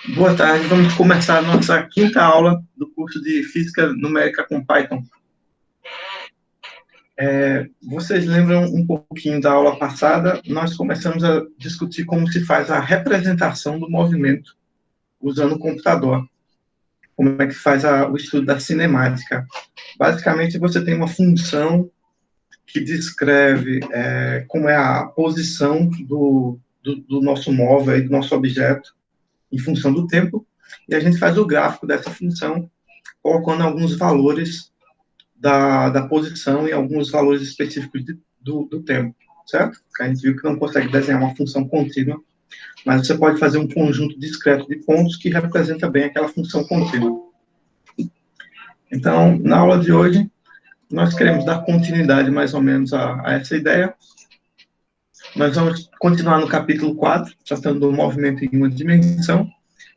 Boa tarde, vamos começar a nossa quinta aula do curso de Física Numérica com Python. Vocês lembram um pouquinho da aula passada? Nós começamos a discutir como se faz a representação do movimento usando o computador. Como é que faz o estudo da cinemática. Basicamente, você tem uma função que descreve como é a posição do nosso móvel, do nosso objeto, em função do tempo, e a gente faz o gráfico dessa função colocando alguns valores da posição e alguns valores específicos do tempo, certo? A gente viu que não consegue desenhar uma função contínua, mas você pode fazer um conjunto discreto de pontos que representa bem aquela função contínua. Então, na aula de hoje, nós queremos dar continuidade mais ou menos a essa ideia. Nós vamos continuar no capítulo 4, tratando do movimento em uma dimensão,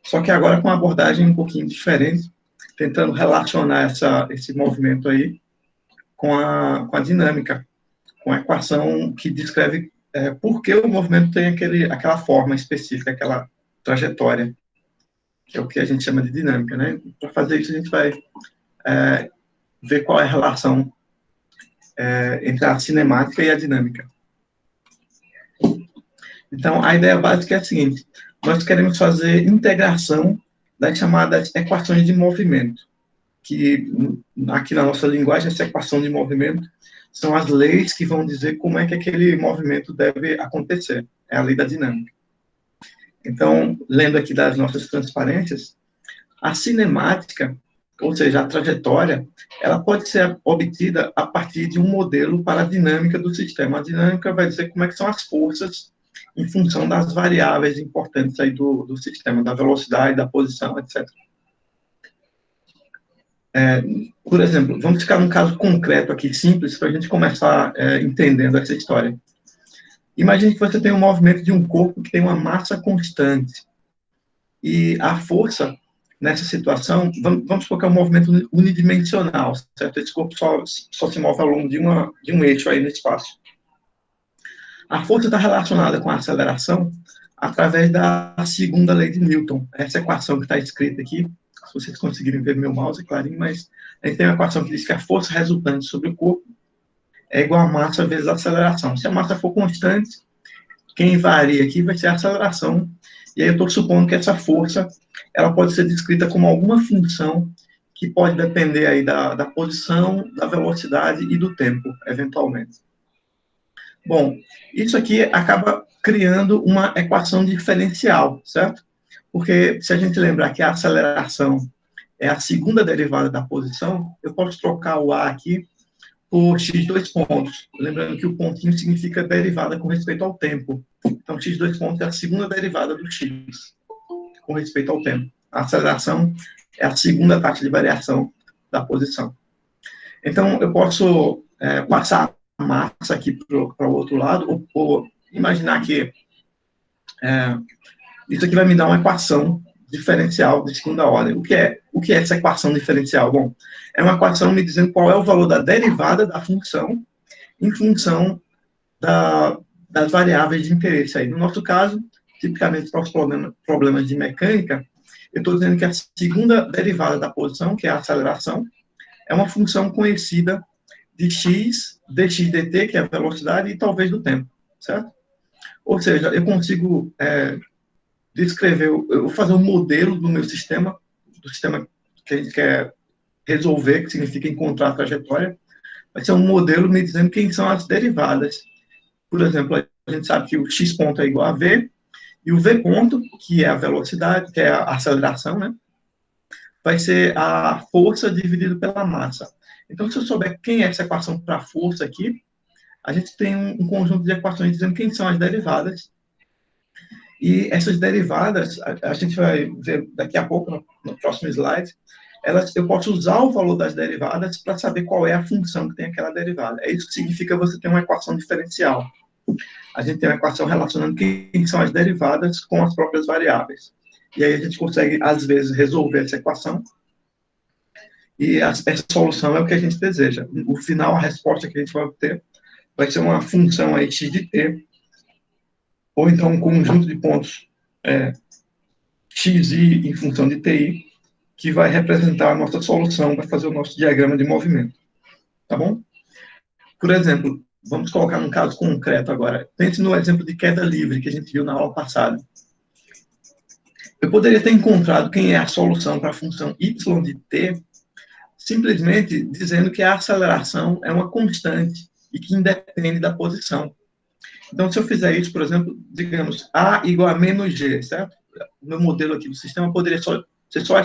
só que agora com uma abordagem um pouquinho diferente, tentando relacionar esse movimento aí com a dinâmica, com a equação que descreve por que o movimento tem aquela forma específica, aquela trajetória, que é o que a gente chama de dinâmica, né? Para fazer isso, a gente vai ver qual é a relação entre a cinemática e a dinâmica. Então, a ideia básica é a seguinte: nós queremos fazer integração das chamadas equações de movimento, que aqui na nossa linguagem, essa equação de movimento são as leis que vão dizer como é que aquele movimento deve acontecer. É a lei da dinâmica. Então, lendo aqui das nossas transparências, a cinemática, ou seja, a trajetória, ela pode ser obtida a partir de um modelo para a dinâmica do sistema. A dinâmica vai dizer como é que são as forças em função das variáveis importantes aí do sistema, da velocidade, da posição, etc. Por exemplo, vamos ficar num caso concreto aqui, simples, para a gente começar entendendo essa história. Imagine que você tem um movimento de um corpo que tem uma massa constante. E a força, nessa situação, vamos supor que é um movimento unidimensional, certo? Esse corpo só se move ao longo de um eixo aí no espaço. A força está relacionada com a aceleração através da segunda lei de Newton. Essa equação que está escrita aqui, se vocês conseguirem ver meu mouse, é clarinho, mas a gente tem uma equação que diz que a força resultante sobre o corpo é igual a massa vezes a aceleração. Se a massa for constante, quem varia aqui vai ser a aceleração. E aí eu estou supondo que essa força ela pode ser descrita como alguma função que pode depender aí da posição, da velocidade e do tempo, eventualmente. Bom, isso aqui acaba criando uma equação diferencial, certo? Porque se a gente lembrar que a aceleração é a segunda derivada da posição, eu posso trocar o A aqui por x dois pontos. Lembrando que o pontinho significa derivada com respeito ao tempo. Então, x dois pontos é a segunda derivada do x, com respeito ao tempo. A aceleração é a segunda taxa de variação da posição. Então, eu posso passar a massa aqui para o outro lado, ou imaginar que isso aqui vai me dar uma equação diferencial de segunda ordem. O que é essa equação diferencial? Bom, é uma equação me dizendo qual é o valor da derivada da função em função das variáveis de interesse. Aí, no nosso caso, tipicamente para os problemas de mecânica, eu estou dizendo que a segunda derivada da posição, que é a aceleração, é uma função conhecida de x, dx dt, que é a velocidade, e talvez do tempo, certo? Ou seja, eu consigo descrever, eu vou fazer um modelo do meu sistema, do sistema que a gente quer resolver, que significa encontrar a trajetória, vai ser um modelo me dizendo quem são as derivadas. Por exemplo, a gente sabe que o x ponto é igual a v, e o v ponto, que é a velocidade, que é a aceleração, né, vai ser a força dividido pela massa. Então, se eu souber quem é essa equação para força aqui, a gente tem um conjunto de equações dizendo quem são as derivadas. E essas derivadas, a gente vai ver daqui a pouco, no próximo slide, eu posso usar o valor das derivadas para saber qual é a função que tem aquela derivada. É isso que significa você ter uma equação diferencial. A gente tem uma equação relacionando quem são as derivadas com as próprias variáveis. E aí a gente consegue, às vezes, resolver essa equação, e essa solução é o que a gente deseja. No final, a resposta que a gente vai obter vai ser uma função aí x de t, ou então um conjunto de pontos xi em função de ti, que vai representar a nossa solução para fazer o nosso diagrama de movimento. Tá bom? Por exemplo, vamos colocar num caso concreto agora. Pense no exemplo de queda livre que a gente viu na aula passada. Eu poderia ter encontrado quem é a solução para a função y de t, simplesmente dizendo que a aceleração é uma constante e que independe da posição. Então, se eu fizer isso, por exemplo, digamos, a igual a menos g, certo? O meu modelo aqui do sistema poderia ser só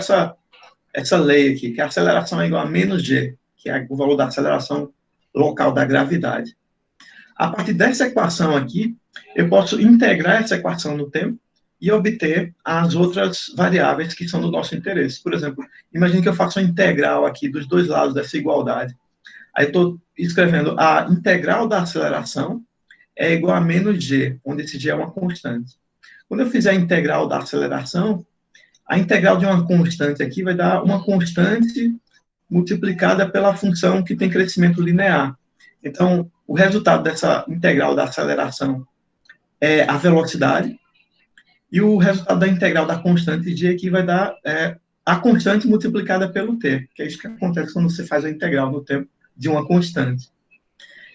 essa lei aqui, que a aceleração é igual a menos g, que é o valor da aceleração local da gravidade. A partir dessa equação aqui, eu posso integrar essa equação no tempo e obter as outras variáveis que são do nosso interesse. Por exemplo, imagine que eu faço uma integral aqui dos dois lados dessa igualdade. Aí eu estou escrevendo a integral da aceleração é igual a menos g, onde esse g é uma constante. Quando eu fizer a integral da aceleração, a integral de uma constante aqui vai dar uma constante multiplicada pela função que tem crescimento linear. Então, o resultado dessa integral da aceleração é a velocidade, e o resultado da integral da constante g aqui vai dar a constante multiplicada pelo t, que é isso que acontece quando você faz a integral no tempo de uma constante.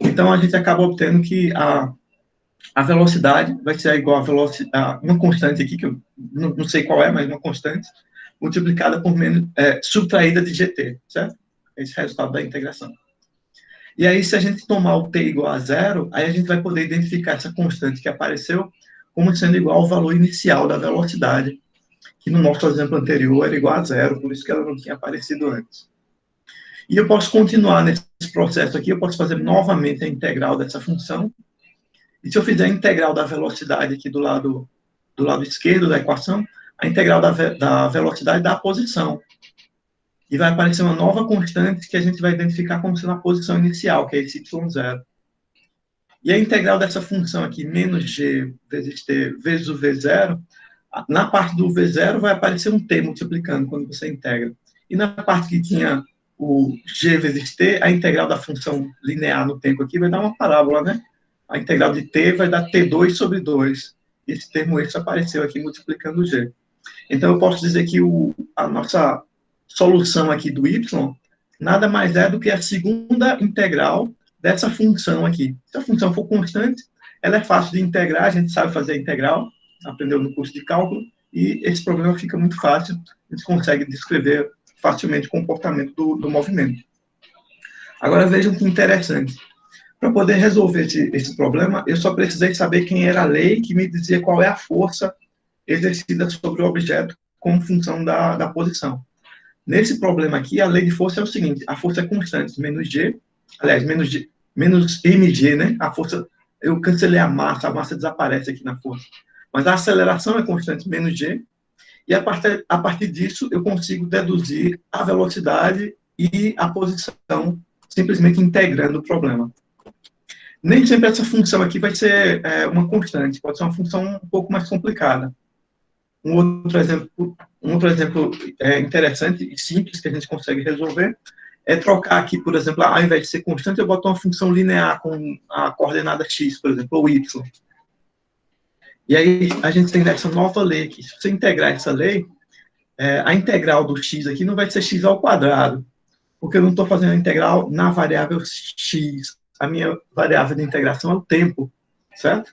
Então, a gente acaba obtendo que a velocidade vai ser igual a uma constante aqui, que eu não sei qual é, mas uma constante, multiplicada por menos, subtraída de gt, certo? Esse é o resultado da integração. E aí, se a gente tomar o t igual a zero, aí a gente vai poder identificar essa constante que apareceu como sendo igual ao valor inicial da velocidade, que no nosso exemplo anterior era igual a zero, por isso que ela não tinha aparecido antes. E eu posso continuar nesse processo aqui, eu posso fazer novamente a integral dessa função, e se eu fizer a integral da velocidade aqui do lado esquerdo da equação, a integral da velocidade dá a posição. E vai aparecer uma nova constante que a gente vai identificar como sendo a posição inicial, que é esse y0. E a integral dessa função aqui, menos g vezes t vezes o v0, na parte do v0 vai aparecer um t multiplicando quando você integra. E na parte que tinha o g vezes t, a integral da função linear no tempo aqui vai dar uma parábola, né? A integral de t vai dar t2 sobre 2. Esse termo esse apareceu aqui multiplicando o g. Então, eu posso dizer que a nossa solução aqui do y nada mais é do que a segunda integral dessa função aqui. Se a função for constante, ela é fácil de integrar, a gente sabe fazer a integral, aprendeu no curso de cálculo, e esse problema fica muito fácil, a gente consegue descrever facilmente o comportamento do movimento. Agora, vejam que interessante. Para poder resolver esse problema, eu só precisei saber quem era a lei que me dizia qual é a força exercida sobre o objeto como função da posição. Nesse problema aqui, a lei de força é o seguinte, a força é constante, menos g, aliás, menos mg, né? A força, eu cancelei a massa desaparece aqui na força. Mas a aceleração é constante, menos g, e a partir disso eu consigo deduzir a velocidade e a posição, simplesmente integrando o problema. Nem sempre essa função aqui vai ser uma constante, pode ser uma função um pouco mais complicada. Um outro exemplo interessante e simples que a gente consegue resolver é trocar aqui, por exemplo, ao invés de ser constante, eu boto uma função linear com a coordenada x, por exemplo, ou y. E aí a gente tem essa nova lei aqui. Se você integrar essa lei, a integral do x aqui não vai ser x ao quadrado, porque eu não estou fazendo a integral na variável x. A minha variável de integração é o tempo, certo?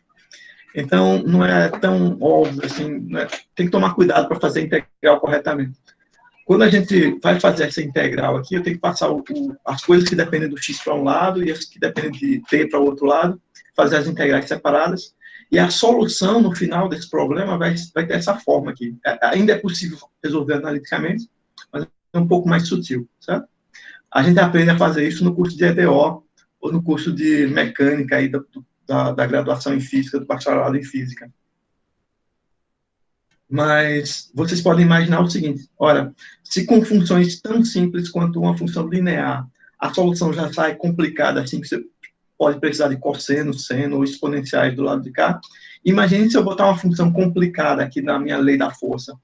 Então, não é tão óbvio assim, tem que tomar cuidado para fazer a integral corretamente. Quando a gente vai fazer essa integral aqui, eu tenho que passar as coisas que dependem do x para um lado e as que dependem de t para o outro lado, fazer as integrais separadas, e a solução, no final desse problema, vai ter essa forma aqui. Ainda é possível resolver analiticamente, mas é um pouco mais sutil, certo? A gente aprende a fazer isso no curso de EDO, ou no curso de mecânica aí da graduação em física, do bacharelado em física. Mas vocês podem imaginar o seguinte, ora, se com funções tão simples quanto uma função linear, a solução já sai complicada, assim, que você pode precisar de cosseno, seno ou exponenciais do lado de cá, imagine se eu botar uma função complicada aqui na minha lei da força.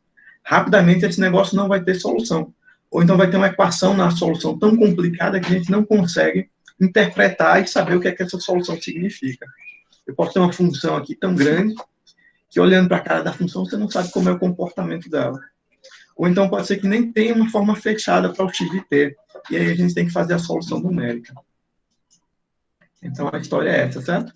Rapidamente esse negócio não vai ter solução. Ou então vai ter uma equação na solução tão complicada que a gente não consegue interpretar e saber o que é que essa solução significa. Eu posso ter uma função aqui tão grande que olhando para a cara da função, você não sabe como é o comportamento dela. Ou então pode ser que nem tenha uma forma fechada para o x de t, e aí a gente tem que fazer a solução numérica. Então, a história é essa, certo?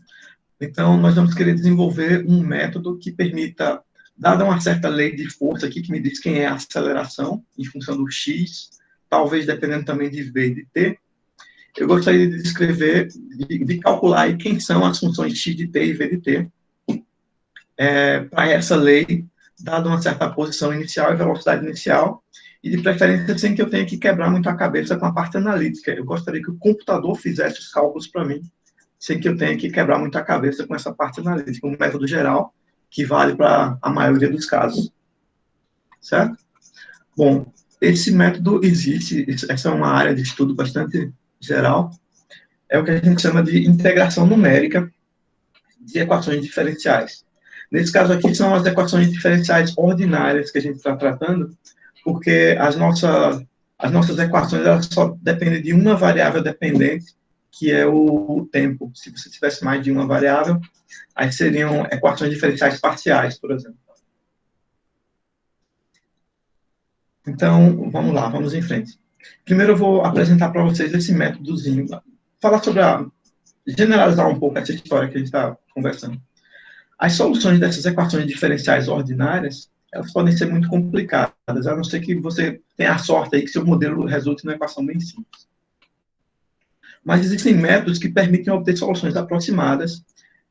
Então, nós vamos querer desenvolver um método que permita, dada uma certa lei de força aqui, que me diz quem é a aceleração, em função do x, talvez dependendo também de v e de t, eu gostaria de descrever, de calcular aí quem são as funções x de t e v de t, para essa lei, dada uma certa posição inicial e velocidade inicial, e de preferência sem que eu tenha que quebrar muito a cabeça com a parte analítica. Eu gostaria que o computador fizesse os cálculos para mim, sem que eu tenha que quebrar muito a cabeça com essa parte analítica, um método geral que vale para a maioria dos casos. Certo? Bom, esse método existe, essa é uma área de estudo bastante geral, é o que a gente chama de integração numérica de equações diferenciais. Nesse caso aqui, são as equações diferenciais ordinárias que a gente está tratando, porque as nossas equações elas só dependem de uma variável dependente, que é o tempo. Se você tivesse mais de uma variável, aí seriam equações diferenciais parciais, por exemplo. Então, vamos lá, vamos em frente. Primeiro eu vou apresentar para vocês esse métodozinho, falar sobre generalizar um pouco essa história que a gente está conversando. As soluções dessas equações diferenciais ordinárias, elas podem ser muito complicadas, a não ser que você tenha a sorte aí que seu modelo resulte numa equação bem simples. Mas existem métodos que permitem obter soluções aproximadas,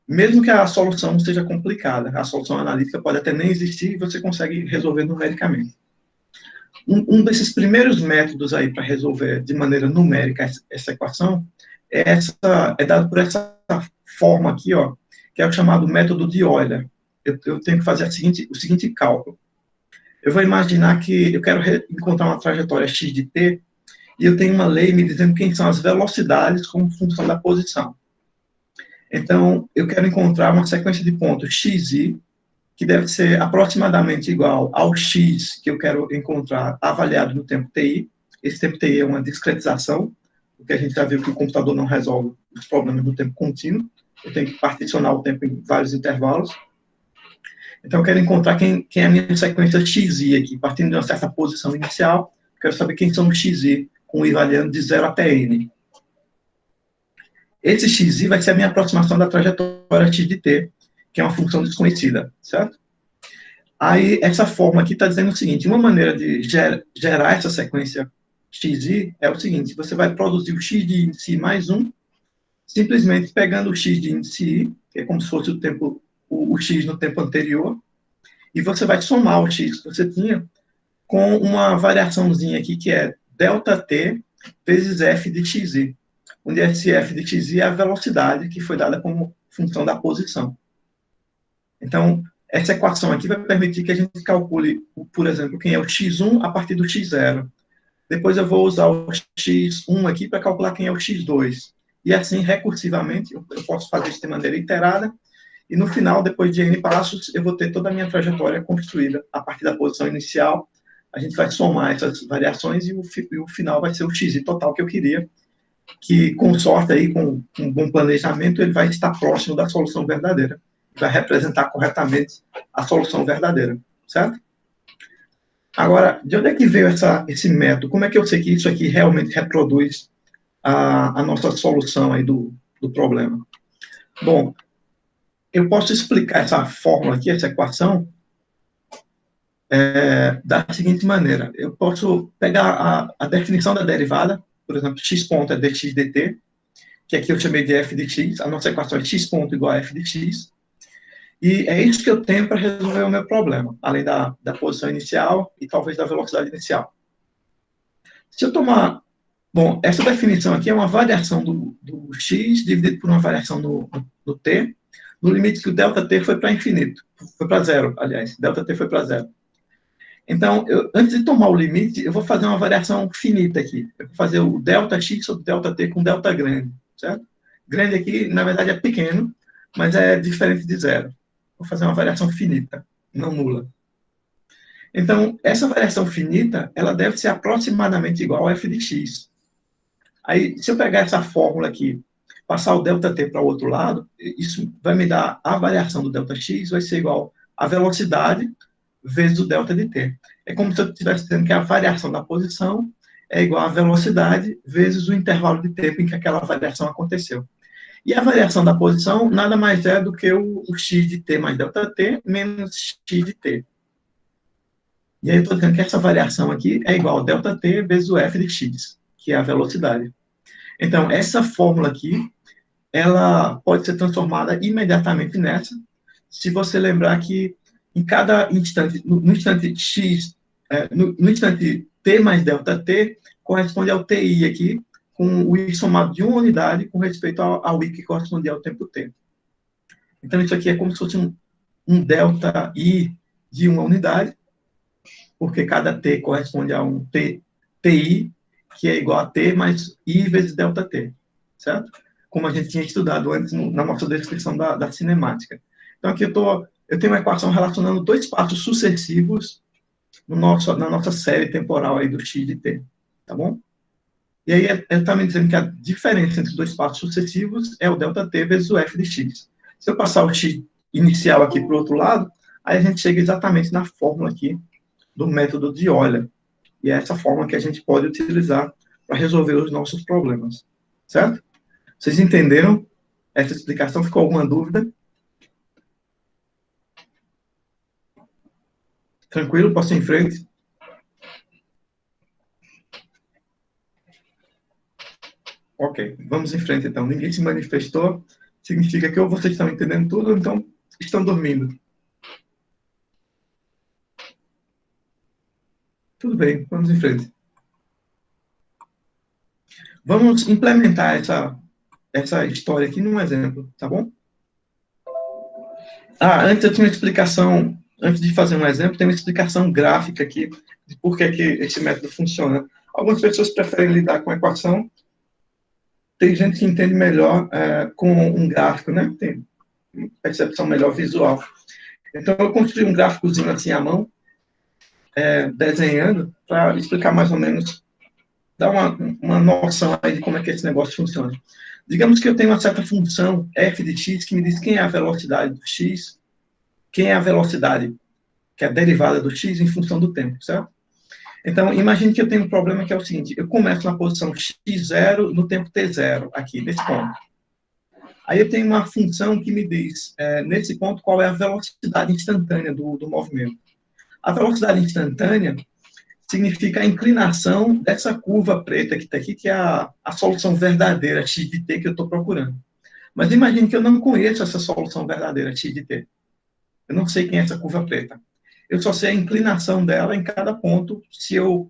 mesmo que a solução seja complicada. A solução analítica pode até nem existir e você consegue resolver numericamente. Um desses primeiros métodos aí para resolver de maneira numérica essa equação é dado por essa forma aqui, ó, que é o chamado método de Euler. Eu tenho que fazer o seguinte cálculo. Eu vou imaginar que eu quero encontrar uma trajetória x de t e eu tenho uma lei me dizendo quem são as velocidades como função da posição. Então, eu quero encontrar uma sequência de pontos xi, que deve ser aproximadamente igual ao x que eu quero encontrar avaliado no tempo ti. Esse tempo ti é uma discretização, porque a gente já viu que o computador não resolve os problemas do tempo contínuo. Eu tenho que particionar o tempo em vários intervalos. Então, eu quero encontrar quem é a minha sequência xi aqui, partindo de uma certa posição inicial. Quero saber quem são os xi, com o i variando de 0 até n. Esse xi vai ser a minha aproximação da trajetória x de t, que é uma função desconhecida, certo? Aí, essa forma aqui está dizendo o seguinte, uma maneira de gerar essa sequência xi é o seguinte, você vai produzir o x de índice mais 1, simplesmente pegando o x de índice i, que é como se fosse o x no tempo anterior, e você vai somar o x que você tinha com uma variaçãozinha aqui, que é ΔT vezes f de xi, onde esse f de xi é a velocidade que foi dada como função da posição. Então, essa equação aqui vai permitir que a gente calcule, por exemplo, quem é o x1 a partir do x0. Depois eu vou usar o x1 aqui para calcular quem é o x2. E assim, recursivamente, eu posso fazer isso de maneira iterada, e no final, depois de n passos, eu vou ter toda a minha trajetória construída a partir da posição inicial. A gente vai somar essas variações e o final vai ser o xi total que eu queria, que com sorte aí, com um bom planejamento, ele vai estar próximo da solução verdadeira. Vai representar corretamente a solução verdadeira, certo? Agora, de onde é que veio esse método? Como é que eu sei que isso aqui realmente reproduz a nossa solução aí do problema? Bom, eu posso explicar essa fórmula aqui, essa equação, da seguinte maneira. Eu posso pegar a definição da derivada, por exemplo, x ponto é dx dt, que aqui eu chamei de f de x, a nossa equação é x ponto igual a f de x, e é isso que eu tenho para resolver o meu problema, além da posição inicial e talvez da velocidade inicial. Se eu tomar... Bom, essa definição aqui é uma variação do x dividido por uma variação do t, no limite que o ΔT foi para infinito. Foi para zero, aliás. ΔT foi para zero. Então, antes de tomar o limite, eu vou fazer uma variação finita aqui. Eu vou fazer o ΔX sobre ΔT com delta grande, certo? Grande aqui, na verdade, é pequeno, mas é diferente de zero. Vou fazer uma variação finita, não nula. Então, essa variação finita, ela deve ser aproximadamente igual a f de x. Aí, se eu pegar essa fórmula aqui, passar o ΔT para o outro lado, isso vai me dar a variação do ΔX, vai ser igual a velocidade vezes o delta de t. É como se eu estivesse dizendo que a variação da posição é igual à velocidade vezes o intervalo de tempo em que aquela variação aconteceu. E a variação da posição nada mais é do que o x de t mais delta t menos x de t. E aí eu estou dizendo que essa variação aqui é igual a delta t vezes o f de x, que é a velocidade. Então, essa fórmula aqui, ela pode ser transformada imediatamente nessa, se você lembrar que em cada instante, no instante x, no instante t mais delta t, corresponde ao ti aqui, com o i somado de uma unidade com respeito ao i que corresponde ao tempo t. Então, isso aqui é como se fosse um delta i de uma unidade, porque cada t corresponde a um ti, que é igual a t mais i vezes delta t, certo? Como a gente tinha estudado antes na nossa descrição da cinemática. Então, aqui eu tenho uma equação relacionando dois passos sucessivos na nossa série temporal aí do x de t, tá bom? E aí, ele está me dizendo que a diferença entre os dois passos sucessivos é o delta t vezes o f de x. Se eu passar o x inicial aqui para o outro lado, aí a gente chega exatamente na fórmula aqui do método de Euler. E é essa forma que a gente pode utilizar para resolver os nossos problemas. Certo? Vocês entenderam essa explicação? Ficou alguma dúvida? Tranquilo? Posso ir em frente? Ok, vamos em frente então. Ninguém se manifestou. Significa que ou vocês estão entendendo tudo, ou então estão dormindo. Tudo bem, vamos em frente. Vamos implementar essa história aqui num exemplo, tá bom? Antes eu tinha uma explicação, antes de fazer um exemplo, tem uma explicação gráfica aqui de por que esse método funciona. Algumas pessoas preferem lidar com a equação, tem gente que entende melhor com um gráfico, né? Tem percepção melhor visual. Então, eu construí um gráficozinho assim à mão, desenhando, para explicar mais ou menos, dar uma noção aí de como é que esse negócio funciona. Digamos que eu tenho uma certa função f de x que me diz quem é a velocidade do x, quem é a velocidade que é a derivada do x em função do tempo, certo? Então, imagine que eu tenho um problema que é o seguinte, eu começo na posição x0 no tempo t0, aqui, nesse ponto. Aí eu tenho uma função que me diz, nesse ponto, qual é a velocidade instantânea do movimento. A velocidade instantânea significa a inclinação dessa curva preta que está aqui, que é a solução verdadeira x de t que eu estou procurando. Mas imagine que eu não conheço essa solução verdadeira x de t. Eu não sei quem é essa curva preta. Eu só sei a inclinação dela em cada ponto, se eu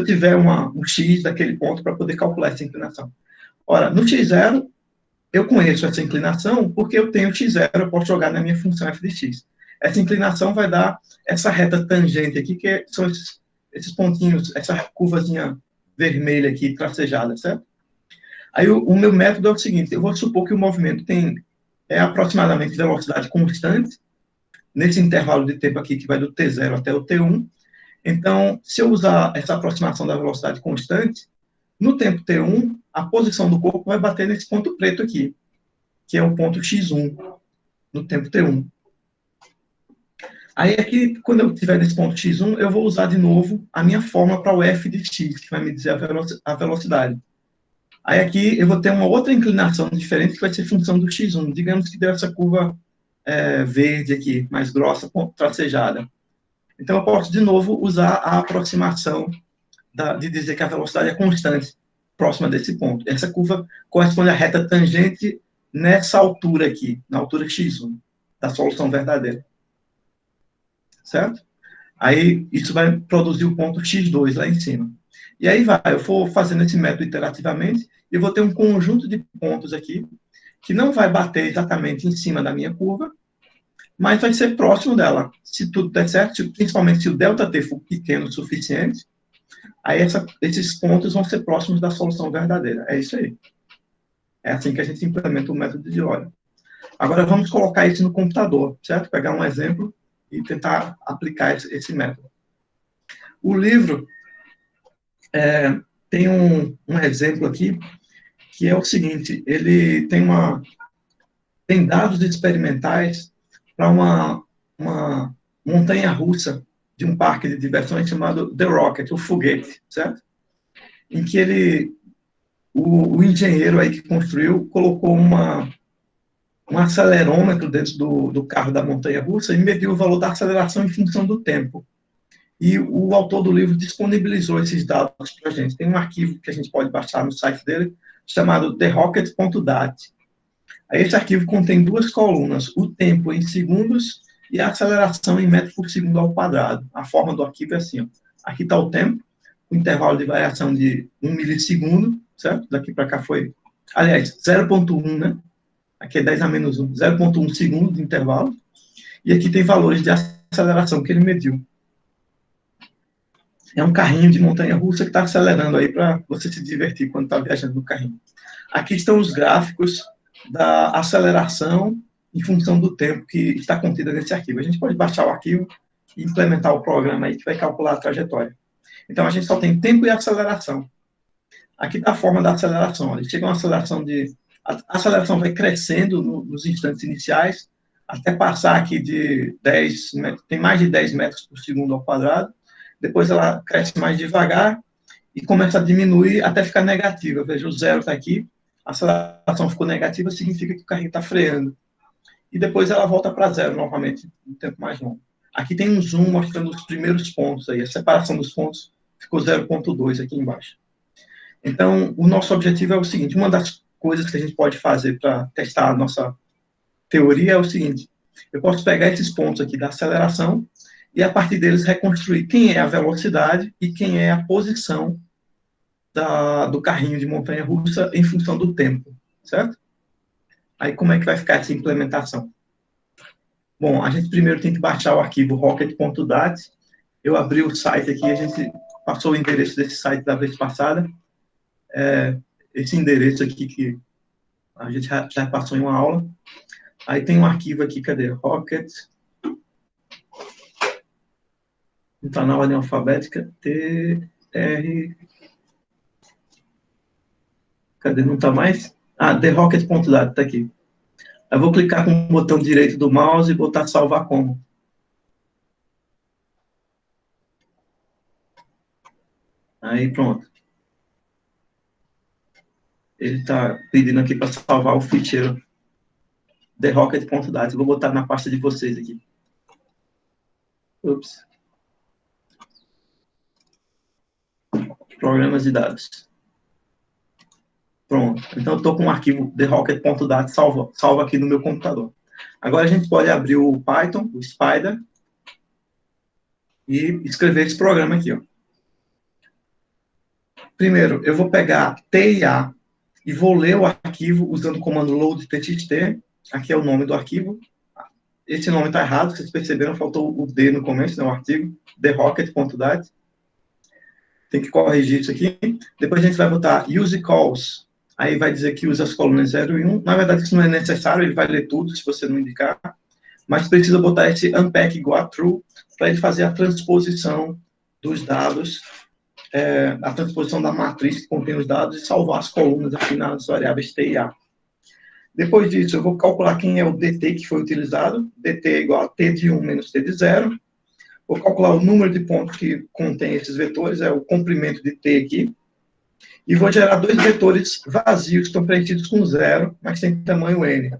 tiver um x daquele ponto para poder calcular essa inclinação. Ora, no x0, eu conheço essa inclinação porque eu tenho x0, eu posso jogar na minha função f de x. Essa inclinação vai dar essa reta tangente aqui, que são esses pontinhos, essa curvazinha vermelha aqui, tracejada, certo? Aí o meu método é o seguinte, eu vou supor que o movimento tem aproximadamente velocidade constante, nesse intervalo de tempo aqui, que vai do T0 até o T1. Então, se eu usar essa aproximação da velocidade constante, no tempo T1, a posição do corpo vai bater nesse ponto preto aqui, que é o ponto x1, no tempo T1. Aí aqui, quando eu estiver nesse ponto x1, eu vou usar de novo a minha fórmula para o f de x, que vai me dizer a velocidade. Aí aqui eu vou ter uma outra inclinação diferente, que vai ser função do x1. Digamos que deu essa curva verde aqui, mais grossa, tracejada. Então, eu posso, de novo, usar a aproximação de dizer que a velocidade é constante, próxima desse ponto. Essa curva corresponde à reta tangente nessa altura aqui, na altura x1, da solução verdadeira. Certo? Aí, isso vai produzir o ponto x2 lá em cima. E aí eu vou fazendo esse método iterativamente, e vou ter um conjunto de pontos aqui, que não vai bater exatamente em cima da minha curva, mas vai ser próximo dela. Se tudo der certo, principalmente se o ΔT for pequeno o suficiente, aí esses pontos vão ser próximos da solução verdadeira. É isso aí. É assim que a gente implementa o método de Euler. Agora, vamos colocar isso no computador, certo? Pegar um exemplo e tentar aplicar esse método. O livro tem um exemplo aqui, que é o seguinte, ele tem dados experimentais para uma montanha-russa de um parque de diversões chamado The Rocket, o foguete, certo? Em que o engenheiro aí que construiu colocou um acelerômetro dentro do carro da montanha-russa e mediu o valor da aceleração em função do tempo. E o autor do livro disponibilizou esses dados para a gente. Tem um arquivo que a gente pode baixar no site dele, chamado therocket.dat. Esse arquivo contém duas colunas, o tempo em segundos e a aceleração em metros por segundo ao quadrado. A forma do arquivo é assim, ó. Aqui está o tempo, o intervalo de variação de 1 milissegundo, certo? Daqui para cá foi, aliás, 0,1, né? Aqui é 10 a menos 1, 0,1 segundo de intervalo. E aqui tem valores de aceleração que ele mediu. É um carrinho de montanha-russa que está acelerando aí para você se divertir quando está viajando no carrinho. Aqui estão os gráficos da aceleração em função do tempo que está contida nesse arquivo. A gente pode baixar o arquivo e implementar o programa aí que vai calcular a trajetória. Então, a gente só tem tempo e aceleração. Aqui está a forma da aceleração. Olha, chega uma aceleração a aceleração vai crescendo nos instantes iniciais, até passar aqui de 10, tem mais de 10 metros por segundo ao quadrado. Depois ela cresce mais devagar e começa a diminuir até ficar negativa. Veja, o zero está aqui, a aceleração ficou negativa, significa que o carrinho está freando. E depois ela volta para zero novamente, um tempo mais longo. Aqui tem um zoom mostrando os primeiros pontos aí. A separação dos pontos ficou 0,2 aqui embaixo. Então, o nosso objetivo é o seguinte, uma das coisas que a gente pode fazer para testar a nossa teoria é o seguinte, eu posso pegar esses pontos aqui da aceleração e, a partir deles, reconstruir quem é a velocidade e quem é a posição do carrinho de montanha-russa em função do tempo, certo? Aí, como é que vai ficar essa implementação? Bom, a gente primeiro tem que baixar o arquivo rocket.dat. Eu abri o site aqui, a gente passou o endereço desse site da vez passada. Esse endereço aqui que a gente já passou em uma aula. Aí tem um arquivo aqui, cadê? Rocket. Está na ordem alfabética. TR. Cadê? Não está mais? Ah, therocket.dat, está aqui. Eu vou clicar com o botão direito do mouse e botar salvar como. Aí, pronto. Ele está pedindo aqui para salvar o ficheiro therocket.dat. Eu vou botar na pasta de vocês aqui. Ups. Programas de dados. Pronto. Então, eu estou com o arquivo therocket.dat salvo aqui no meu computador. Agora, a gente pode abrir o Python, o Spider, e escrever esse programa aqui, ó. Primeiro, eu vou pegar TIA e vou ler o arquivo usando o comando load.txt. Aqui é o nome do arquivo. Esse nome está errado, vocês perceberam, faltou o D no começo, né, o artigo, therocket.dat. Tem que corrigir isso aqui. Depois a gente vai botar use calls. Aí vai dizer que usa as colunas 0 e 1. Na verdade, isso não é necessário, ele vai ler tudo, se você não indicar. Mas precisa botar esse unpack igual a true para ele fazer a transposição dos dados, a transposição da matriz que contém os dados e salvar as colunas aqui nas variáveis T e A. Depois disso, eu vou calcular quem é o dt que foi utilizado. Dt é igual a t de 1 menos t de 0. Vou calcular o número de pontos que contém esses vetores, é o comprimento de t aqui. E vou gerar dois vetores vazios, que estão preenchidos com 0, mas tem tamanho n.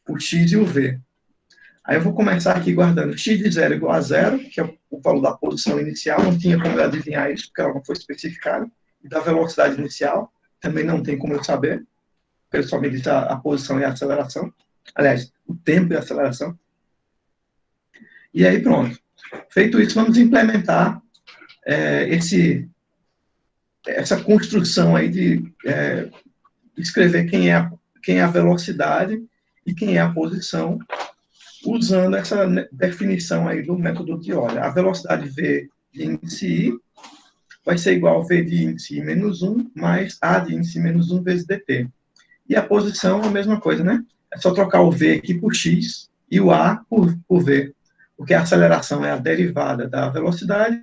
O x e o v. Aí eu vou começar aqui guardando x de 0 igual a 0, que é o valor da posição inicial, não tinha como eu adivinhar isso, porque ela não foi especificada, e da velocidade inicial, também não tem como eu saber, porque ele só me diz a posição e a aceleração, aliás, o tempo e a aceleração. E aí pronto. Feito isso, vamos implementar essa construção aí de escrever quem é a velocidade e quem é a posição, usando essa definição aí do método de Euler. A velocidade V de índice I vai ser igual a V de índice I menos 1 mais A de índice menos 1 vezes dt. E a posição é a mesma coisa, né? É só trocar o V aqui por X e o A por V, porque a aceleração é a derivada da velocidade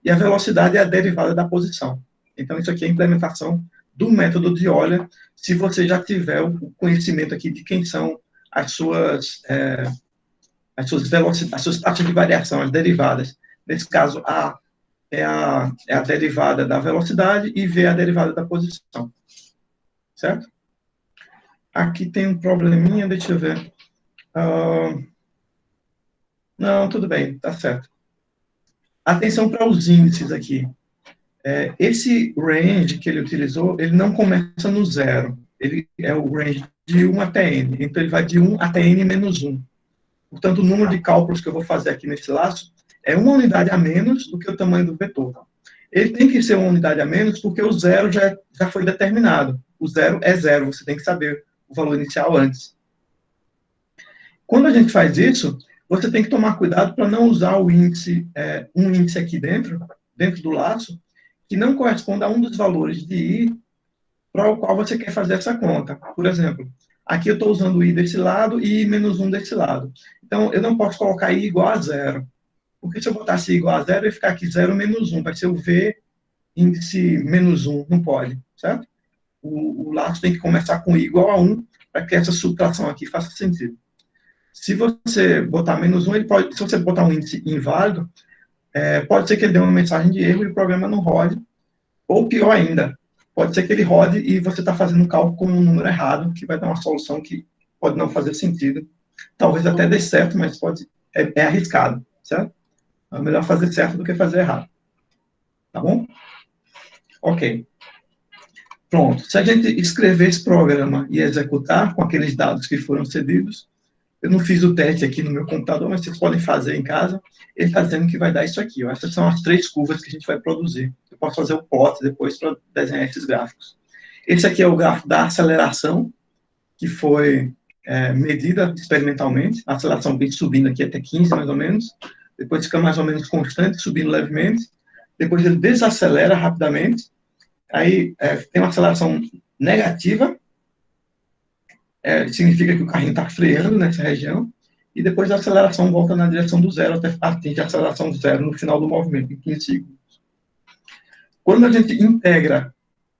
e a velocidade é a derivada da posição. Então, isso aqui é a implementação do método de Euler, se você já tiver o conhecimento aqui de quem são as suas as suas taxas de variação, as derivadas. Nesse caso, A é a derivada da velocidade e V é a derivada da posição. Certo? Aqui tem um probleminha, deixa eu ver. Não, tudo bem, tá certo. Atenção para os índices aqui. Esse range que ele utilizou, ele não começa no zero. Ele é o range de 1 até n. Então, ele vai de 1 até n menos 1. Portanto, o número de cálculos que eu vou fazer aqui nesse laço é uma unidade a menos do que o tamanho do vetor. Ele tem que ser uma unidade a menos porque o zero já foi determinado. O zero é zero, você tem que saber o valor inicial antes. Quando a gente faz isso, você tem que tomar cuidado para não usar o índice, um índice aqui dentro do laço, que não corresponde a um dos valores de I para o qual você quer fazer essa conta. Por exemplo, aqui eu estou usando o I desse lado e I menos 1 desse lado. Então, eu não posso colocar I igual a zero. Porque se eu botasse I igual a zero, ia ficar aqui 0 menos 1. Vai ser o V índice menos 1. Não pode, certo? O laço tem que começar com I igual a 1 para que essa subtração aqui faça sentido. Se você botar menos 1, se você botar um índice inválido, pode ser que ele dê uma mensagem de erro e o programa não rode. Ou pior ainda, pode ser que ele rode e você está fazendo um cálculo com um número errado, que vai dar uma solução que pode não fazer sentido. Talvez até dê certo, mas é arriscado, certo? É melhor fazer certo do que fazer errado. Tá bom? Ok. Pronto. Se a gente escrever esse programa e executar com aqueles dados que foram cedidos, eu não fiz o teste aqui no meu computador, mas vocês podem fazer em casa. Ele está dizendo que vai dar isso aqui. Ó. Essas são as 3 curvas que a gente vai produzir. Eu posso fazer o plot depois para desenhar esses gráficos. Esse aqui é o gráfico da aceleração, que foi medida experimentalmente. A aceleração vem subindo aqui até 15, mais ou menos. Depois fica mais ou menos constante, subindo levemente. Depois ele desacelera rapidamente. Aí tem uma aceleração negativa, significa que o carrinho está freando nessa região, e depois a aceleração volta na direção do zero, até atingir a aceleração zero no final do movimento, em 15 segundos. Quando a gente integra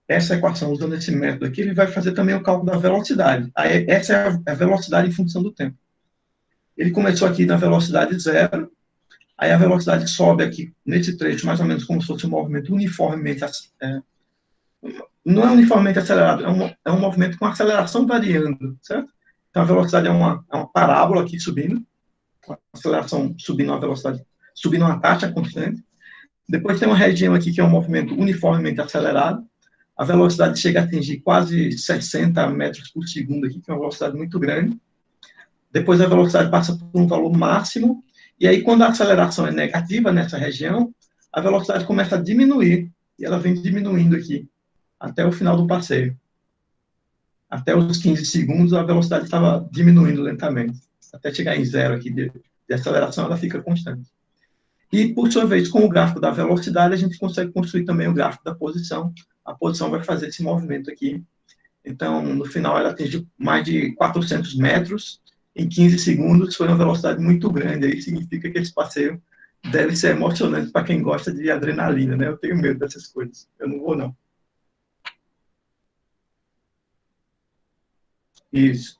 essa equação usando esse método aqui, ele vai fazer também o cálculo da velocidade. Aí, essa é a velocidade em função do tempo. Ele começou aqui na velocidade zero, aí a velocidade sobe aqui nesse trecho, mais ou menos como se fosse um movimento uniformemente não é uniformemente acelerado, é um movimento com aceleração variando, certo? Então, a velocidade é uma parábola aqui subindo, com a aceleração subindo uma velocidade, subindo uma taxa constante. Depois tem uma região aqui que é um movimento uniformemente acelerado. A velocidade chega a atingir quase 60 metros por segundo aqui, que é uma velocidade muito grande. Depois a velocidade passa por um valor máximo, e aí quando a aceleração é negativa nessa região, a velocidade começa a diminuir, e ela vem diminuindo aqui, até o final do passeio. Até os 15 segundos, a velocidade estava diminuindo lentamente. Até chegar em zero aqui de aceleração, ela fica constante. E, por sua vez, com o gráfico da velocidade, a gente consegue construir também o gráfico da posição. A posição vai fazer esse movimento aqui. Então, no final, ela atingiu mais de 400 metros em 15 segundos. Foi uma velocidade muito grande. Aí significa que esse passeio deve ser emocionante para quem gosta de adrenalina, né? Eu tenho medo dessas coisas. Eu não vou, não. Isso.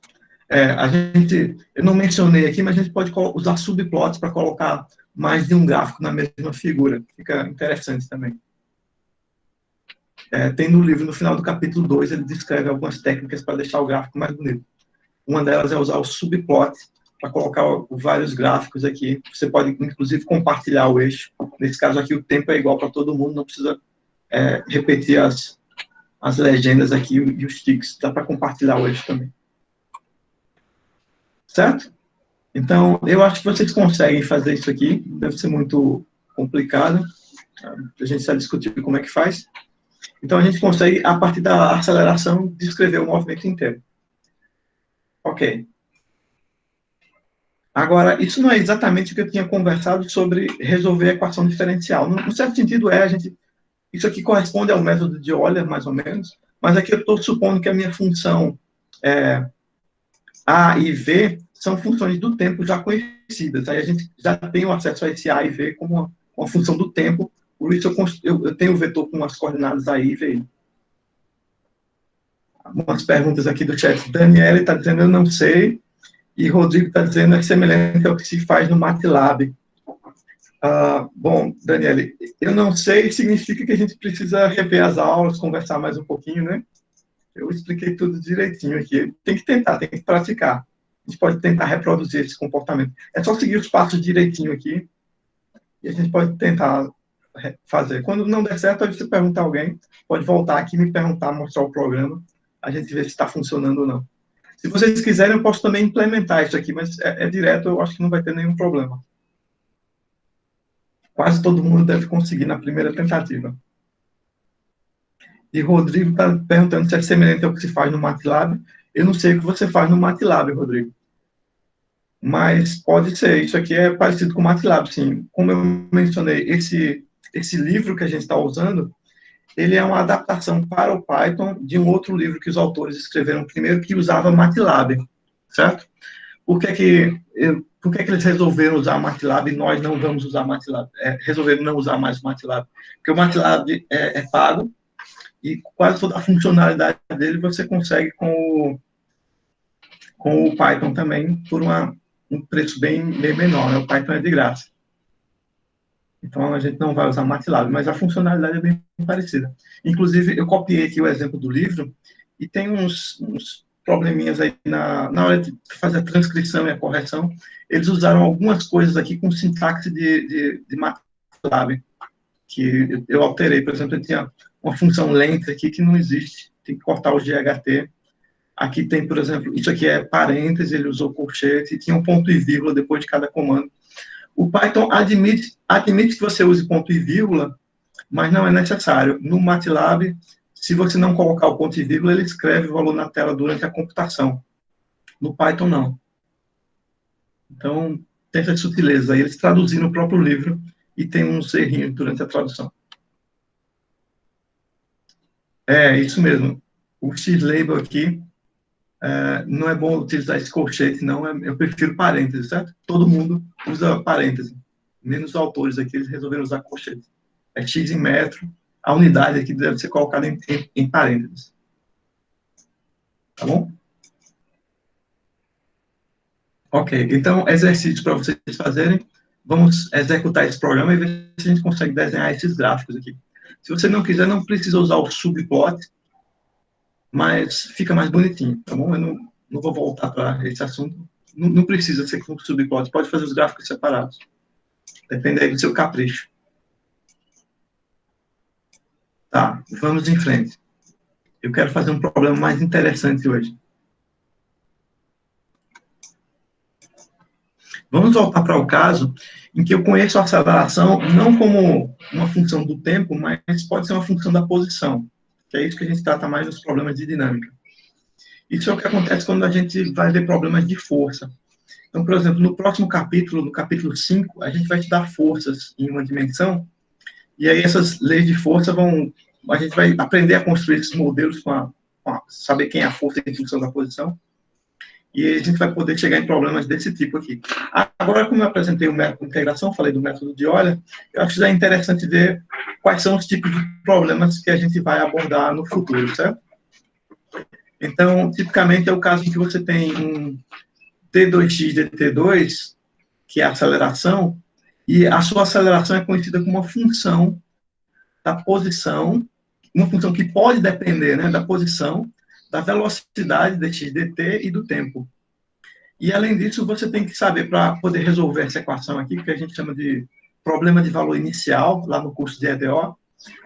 Eu não mencionei aqui, mas a gente pode usar subplots para colocar mais de um gráfico na mesma figura. Fica interessante também. Tem no livro, no final do capítulo 2, ele descreve algumas técnicas para deixar o gráfico mais bonito. Uma delas é usar o subplot para colocar vários gráficos aqui. Você pode, inclusive, compartilhar o eixo. Nesse caso aqui, o tempo é igual para todo mundo, não precisa repetir as legendas aqui e os ticks. Dá para compartilhar o eixo também. Certo? Então, eu acho que vocês conseguem fazer isso aqui. Deve ser muito complicado. A gente já discutiu como é que faz. Então, a gente consegue, a partir da aceleração, descrever o movimento inteiro. Ok. Agora, isso não é exatamente o que eu tinha conversado sobre resolver a equação diferencial. No certo sentido, isso aqui corresponde ao método de Euler, mais ou menos, mas aqui eu estou supondo que a minha função A e V são funções do tempo já conhecidas. Aí a gente já tem o acesso a esse A e V como uma função do tempo, por isso eu tenho o vetor com as coordenadas A e V. Algumas perguntas aqui do chat. Daniela está dizendo, eu não sei. E Rodrigo está dizendo que é semelhante ao que se faz no MATLAB. Bom, Daniele, eu não sei, significa que a gente precisa rever as aulas, conversar mais um pouquinho, né? Eu expliquei tudo direitinho aqui. Tem que tentar, tem que praticar. A gente pode tentar reproduzir esse comportamento. É só seguir os passos direitinho aqui e a gente pode tentar fazer. Quando não der certo, aí você pergunta a alguém, pode voltar aqui e me perguntar, mostrar o programa, a gente vê se está funcionando ou não. Se vocês quiserem, eu posso também implementar isso aqui, mas é direto, eu acho que não vai ter nenhum problema. Quase todo mundo deve conseguir na primeira tentativa. E Rodrigo está perguntando se é semelhante ao que se faz no MATLAB. Eu não sei o que você faz no MATLAB, Rodrigo. Mas pode ser. Isso aqui é parecido com o MATLAB, sim. Como eu mencionei, esse livro que a gente está usando, ele é uma adaptação para o Python de um outro livro que os autores escreveram primeiro, que usava MATLAB, certo? Por que que eles resolveram usar MATLAB e nós não vamos usar MATLAB? Resolveram não usar mais o MATLAB? Porque o MATLAB é pago e quase toda a funcionalidade dele você consegue com o Python também por um preço bem menor, né? O Python é de graça. Então, a gente não vai usar MATLAB, mas a funcionalidade é bem parecida. Inclusive, eu copiei aqui o exemplo do livro e tem uns probleminhas aí na hora de fazer a transcrição e a correção. Eles usaram algumas coisas aqui com sintaxe de MATLAB, que eu alterei. Por exemplo, eu tinha uma função length aqui que não existe, tem que cortar o GHT. Aqui tem, por exemplo, isso aqui é parêntese, ele usou colchete, e tinha um ponto e vírgula depois de cada comando. O Python admite que você use ponto e vírgula, mas não é necessário. No MATLAB, se você não colocar o ponto e vírgula, ele escreve o valor na tela durante a computação. No Python, não. Então, tem essa sutileza aí. Eles traduziram o próprio livro e tem uns errinhos durante a tradução. É, isso mesmo. O X-Label aqui, não é bom utilizar esse colchete, não. Eu prefiro parênteses, certo? Todo mundo usa parênteses. Menos os autores aqui, eles resolveram usar colchete. É X em metro. A unidade aqui deve ser colocada em parênteses. Tá bom? Ok. Então, exercício para vocês fazerem. Vamos executar esse programa e ver se a gente consegue desenhar esses gráficos aqui. Se você não quiser, não precisa usar o subplot, mas fica mais bonitinho, tá bom? Eu não vou voltar para esse assunto. Não precisa ser com subplot, pode fazer os gráficos separados. Depende aí do seu capricho. Tá, vamos em frente. Eu quero fazer um problema mais interessante hoje. Vamos voltar para o caso em que eu conheço a aceleração não como uma função do tempo, mas pode ser uma função da posição, que é isso que a gente trata mais nos problemas de dinâmica. Isso é o que acontece quando a gente vai ver problemas de força. Então, por exemplo, no próximo capítulo, no capítulo 5, a gente vai estudar forças em uma dimensão, e aí essas leis de força a gente vai aprender a construir esses modelos saber quem é a força em função da posição, e a gente vai poder chegar em problemas desse tipo aqui. Agora, como eu apresentei o método de integração, falei do método de Euler, eu acho que é interessante ver quais são os tipos de problemas que a gente vai abordar no futuro, certo? Então, tipicamente é o caso em que você tem um T2x dt2, que é a aceleração, e a sua aceleração é conhecida como uma função da posição, uma função que pode depender, né, da posição, da velocidade dx dt e do tempo. E, além disso, você tem que saber, para poder resolver essa equação aqui, que a gente chama de problema de valor inicial, lá no curso de EDO,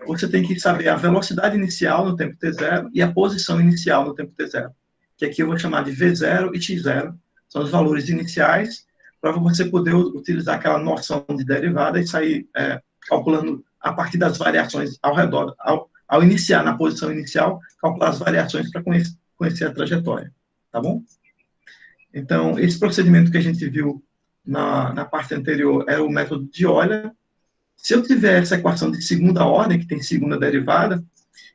você tem que saber a velocidade inicial no tempo t0 e a posição inicial no tempo t0, que aqui eu vou chamar de v0 e x0, são os valores iniciais, para você poder utilizar aquela noção de derivada e sair calculando a partir das variações ao redor, ao iniciar na posição inicial, calcular as variações para conhecer a trajetória, tá bom? Então, esse procedimento que a gente viu na parte anterior era o método de Euler. Se eu tiver essa equação de segunda ordem, que tem segunda derivada,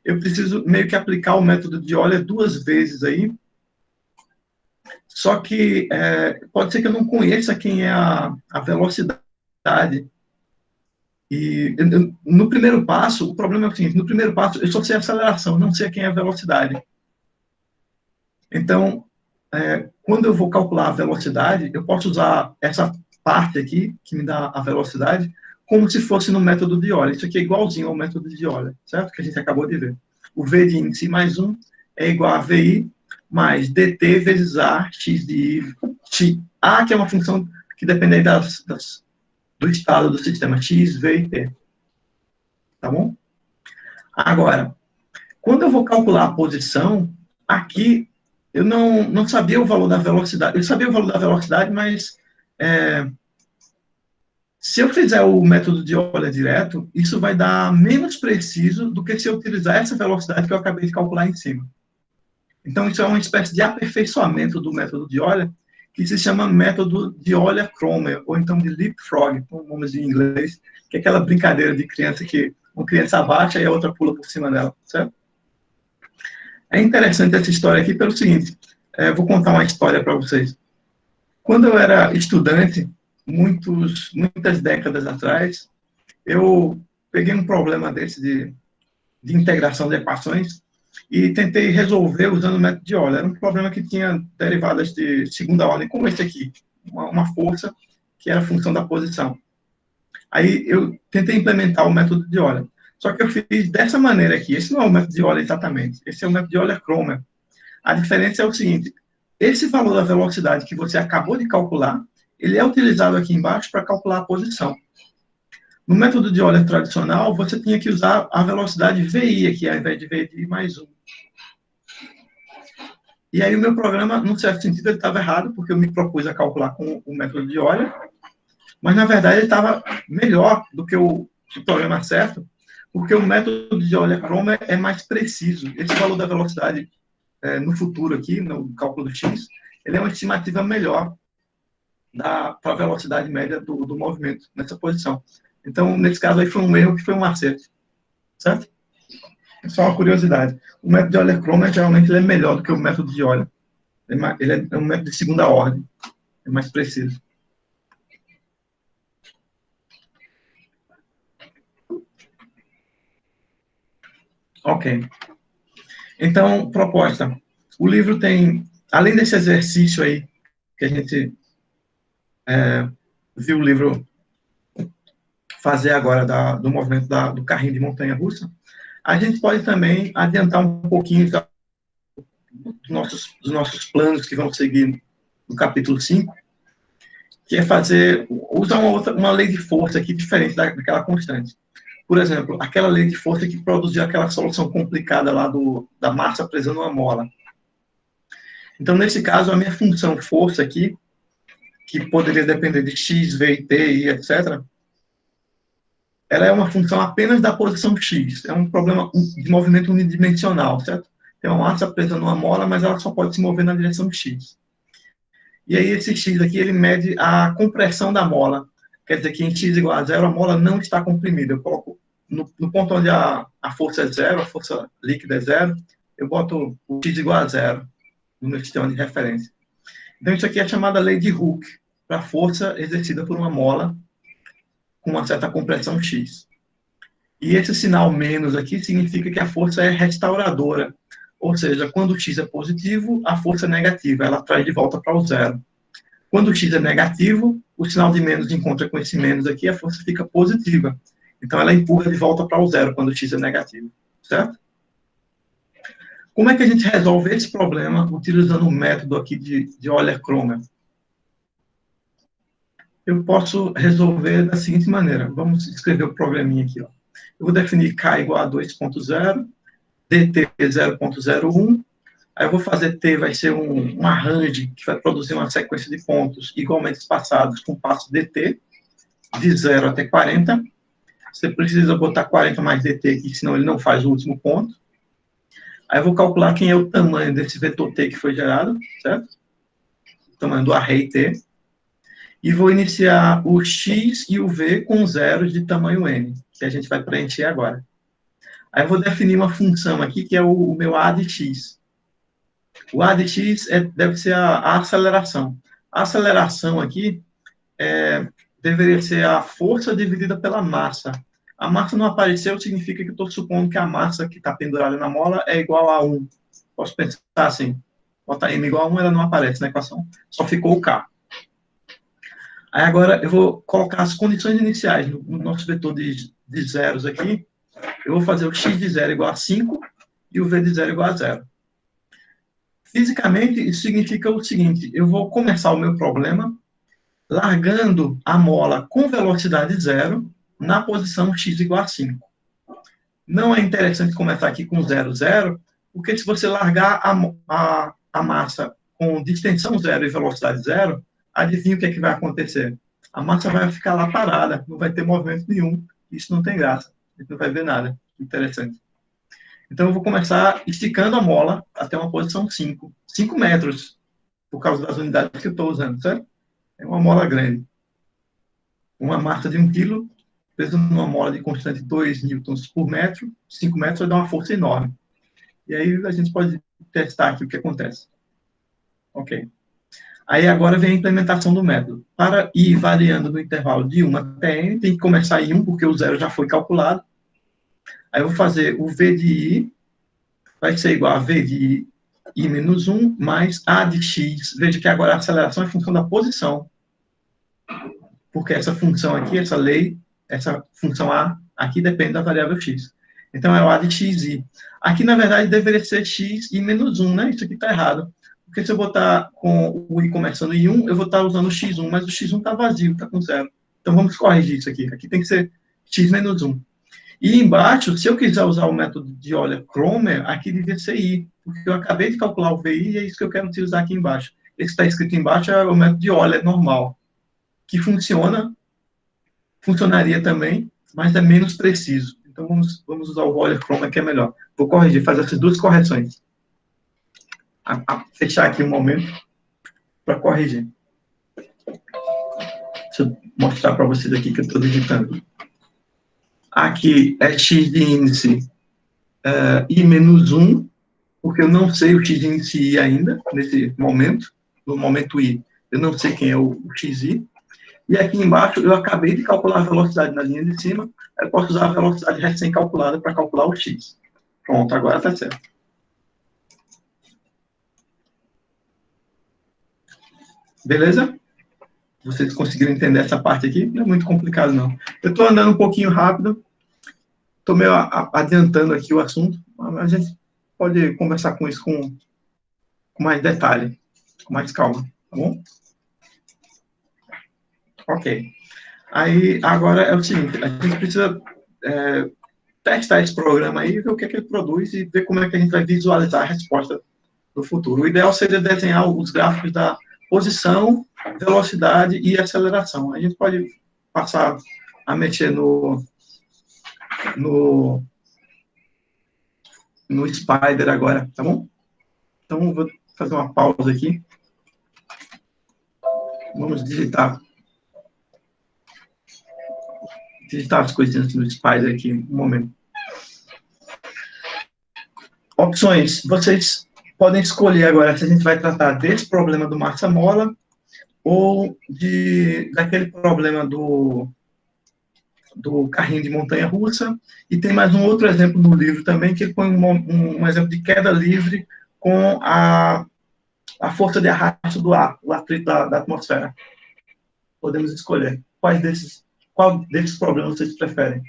eu preciso meio que aplicar o método de Euler duas vezes aí. Só que pode ser que eu não conheça quem é a velocidade. E no primeiro passo, o problema é o seguinte, no primeiro passo eu só sei a aceleração, não sei quem é a velocidade. Então, quando eu vou calcular a velocidade, eu posso usar essa parte aqui, que me dá a velocidade, como se fosse no método de Euler. Isso aqui é igualzinho ao método de Euler, certo? Que a gente acabou de ver. O V de índice mais 1 é igual a VI mais dt vezes A, x de I, A, que é uma função que depende do estado do sistema, x, v e t. Tá bom? Agora, quando eu vou calcular a posição, aqui eu não sabia o valor da velocidade. Eu sabia o valor da velocidade, mas se eu fizer o método de Euler direto, isso vai dar menos preciso do que se eu utilizar essa velocidade que eu acabei de calcular em cima. Então, isso é uma espécie de aperfeiçoamento do método de Euler, que se chama método de Euler-Kromer, ou então de leapfrog, com nomes em inglês, que é aquela brincadeira de criança que uma criança abaixa e a outra pula por cima dela, certo? É interessante essa história aqui pelo seguinte, vou contar uma história para vocês. Quando eu era estudante, muitas décadas atrás, eu peguei um problema desse de integração de equações e tentei resolver usando o método de Euler. Era um problema que tinha derivadas de segunda ordem, como esse aqui, uma força que era função da posição. Aí eu tentei implementar o método de Euler. Só que eu fiz dessa maneira aqui. Esse não é o método de Euler exatamente. Esse é o método de Euler-Kromer. A diferença é o seguinte: esse valor da velocidade que você acabou de calcular, ele é utilizado aqui embaixo para calcular a posição. No método de Euler tradicional, você tinha que usar a velocidade VI aqui, ao invés de VI mais 1. E aí o meu programa, num certo sentido, ele estava errado, porque eu me propus a calcular com o método de Euler, mas, na verdade, ele estava melhor do que o programa certo, porque o método de Euler-Kromer é mais preciso. Esse valor da velocidade no futuro aqui, no cálculo do x, ele é uma estimativa melhor para a velocidade média do movimento nessa posição. Então, nesse caso aí, foi um erro que foi um acerto, certo? É só uma curiosidade. O método de Euler-Kromer, geralmente, ele é melhor do que o método de Euler. Ele é um método de segunda ordem. É mais preciso. Ok. Então, proposta. O livro tem, além desse exercício aí, que a gente viu o livro fazer agora do movimento do carrinho de montanha-russa, a gente pode também adiantar um pouquinho dos nossos planos que vão seguir no capítulo 5, que é usar uma lei de força aqui diferente daquela constante. Por exemplo, aquela lei de força que produziu aquela solução complicada lá da massa presa numa mola. Então, nesse caso, a minha função força aqui, que poderia depender de x, v, t, i, etc., ela é uma função apenas da posição x. É um problema de movimento unidimensional, certo? Tem uma massa presa numa mola, mas ela só pode se mover na direção x. E aí esse x aqui, ele mede a compressão da mola. Quer dizer que em x igual a zero, a mola não está comprimida. Eu coloco no ponto onde a força é zero, a força líquida é zero, eu boto o x igual a zero no meu sistema de referência. Então isso aqui é chamada lei de Hooke, para a força exercida por uma mola com uma certa compressão x. E esse sinal menos aqui significa que a força é restauradora. Ou seja, quando o x é positivo, a força é negativa, ela traz de volta para o zero. Quando o x é negativo, o sinal de menos encontra com esse menos aqui, a força fica positiva. Então, ela empurra de volta para o zero quando o x é negativo, certo? Como é que a gente resolve esse problema utilizando o método aqui de Euler-Kromer? Eu posso resolver da seguinte maneira. Vamos escrever o probleminha aqui. Ó. Eu vou definir k igual a 2.0, dt 0.01, aí eu vou fazer t, vai ser um arranjo que vai produzir uma sequência de pontos igualmente espaçados com passo dt, de 0 até 40. Você precisa botar 40 mais dt aqui, senão ele não faz o último ponto. Aí eu vou calcular quem é o tamanho desse vetor t que foi gerado, certo? O tamanho do array t. E vou iniciar o x e o v com zeros de tamanho n, que a gente vai preencher agora. Aí eu vou definir uma função aqui, que é o meu a de x. O a de x deve ser a aceleração. A aceleração aqui deveria ser a força dividida pela massa. A massa não apareceu, significa que eu estou supondo que a massa que está pendurada na mola é igual a 1. Posso pensar assim. botar m igual a 1, ela não aparece na equação, só ficou o k. Aí agora eu vou colocar as condições iniciais no nosso vetor de zeros aqui. Eu vou fazer o x de 0 igual a 5 e o v de 0 igual a 0. Fisicamente, isso significa o seguinte: eu vou começar o meu problema largando a mola com velocidade 0 na posição x igual a 5. Não é interessante começar aqui com 0, 0, porque se você largar a massa com distensão 0 e velocidade 0, adivinha o que é que vai acontecer? A massa vai ficar lá parada, não vai ter movimento nenhum. Isso não tem graça. A gente não vai ver nada interessante. Então, eu vou começar esticando a mola até uma posição 5. 5 metros, por causa das unidades que eu estou usando, certo? É uma mola grande. Uma massa de 1 quilo, peso numa mola de constante 2 newtons por metro, 5 metros vai dar uma força enorme. E aí a gente pode testar aqui o que acontece. Ok. Aí agora vem a implementação do método. Para ir variando no intervalo de 1 até n, tem que começar em 1, porque o zero já foi calculado. Aí eu vou fazer o v de i, vai ser igual a v de i menos 1, mais a de x. Veja que agora a aceleração é função da posição. Porque essa função aqui, essa lei, essa função a, aqui depende da variável x. Então, é o a de xi. Aqui, na verdade, deveria ser xi menos 1, né? Isso aqui está errado. Porque se eu botar com o i começando em 1, eu vou estar usando o x1, mas o x1 está vazio, está com 0. Então, vamos corrigir isso aqui. Aqui tem que ser x menos 1. E embaixo, se eu quiser usar o método de Euler-Kromer, aqui devia ser i, porque eu acabei de calcular o VI e é isso que eu quero utilizar aqui embaixo. Esse que está escrito embaixo é o método de Euler normal, que funcionaria também, mas é menos preciso. Então, vamos usar o Euler-Kromer, que é melhor. Vou corrigir, fazer essas duas correções. Fechar aqui um momento para corrigir. Deixa eu mostrar para vocês aqui que eu estou digitando. Aqui é x de índice i menos 1, porque eu não sei o x de índice i ainda, nesse momento. No momento i, eu não sei quem é o xi. E aqui embaixo, eu acabei de calcular a velocidade na linha de cima, eu posso usar a velocidade recém-calculada para calcular o x. Pronto, agora está certo. Beleza? Vocês conseguiram entender essa parte aqui? Não é muito complicado, não. Eu estou andando um pouquinho rápido, estou meio adiantando aqui o assunto, mas a gente pode conversar com isso com mais detalhe, com mais calma, tá bom? Ok. Aí, agora é o seguinte, a gente precisa testar esse programa aí, ver o que é que ele produz e ver como é que a gente vai visualizar a resposta do futuro. O ideal seria desenhar os gráficos da posição, velocidade e aceleração. A gente pode passar a mexer no Spider agora, tá bom? Então, vou fazer uma pausa aqui. Vamos digitar as coisinhas no Spider aqui, um momento. Opções. Vocês podem escolher agora se a gente vai tratar desse problema do massa-mola ou daquele problema do carrinho de montanha-russa, e tem mais um outro exemplo no livro também, que ele põe um exemplo de queda livre com a força de arrasto do ar, o atrito da atmosfera. Podemos escolher qual desses problemas vocês preferem.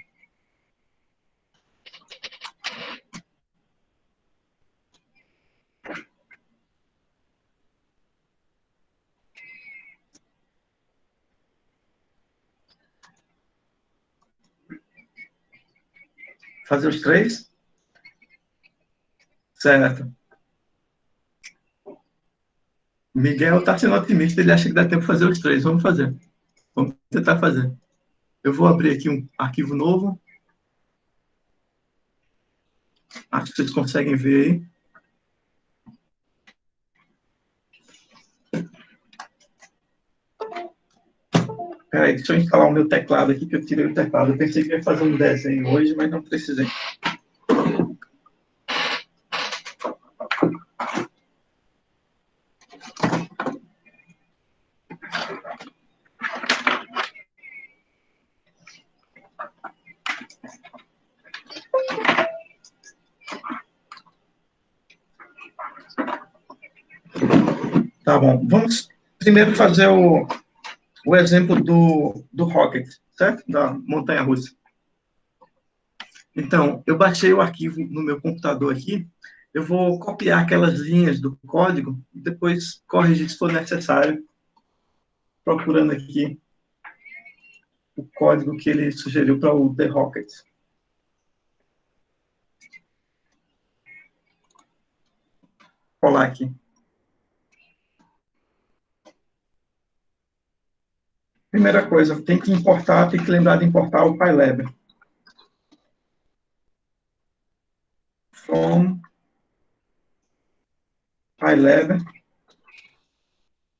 Fazer os três? Certo. Miguel está sendo otimista, ele acha que dá tempo de fazer os três. Vamos fazer. Vamos tentar fazer. Eu vou abrir aqui um arquivo novo. Acho que vocês conseguem ver aí. Peraí, deixa eu instalar o meu teclado aqui, que eu tirei o teclado. Eu pensei que ia fazer um desenho hoje, mas não precisei. Tá bom. Vamos primeiro fazer o exemplo do Rocket, certo? Da montanha-russa. Então, eu baixei o arquivo no meu computador aqui. Eu vou copiar aquelas linhas do código e depois corrigir se for necessário, procurando aqui o código que ele sugeriu para o The Rocket. Vou colar aqui. Primeira coisa, tem que lembrar de importar o PyLab. From PyLab,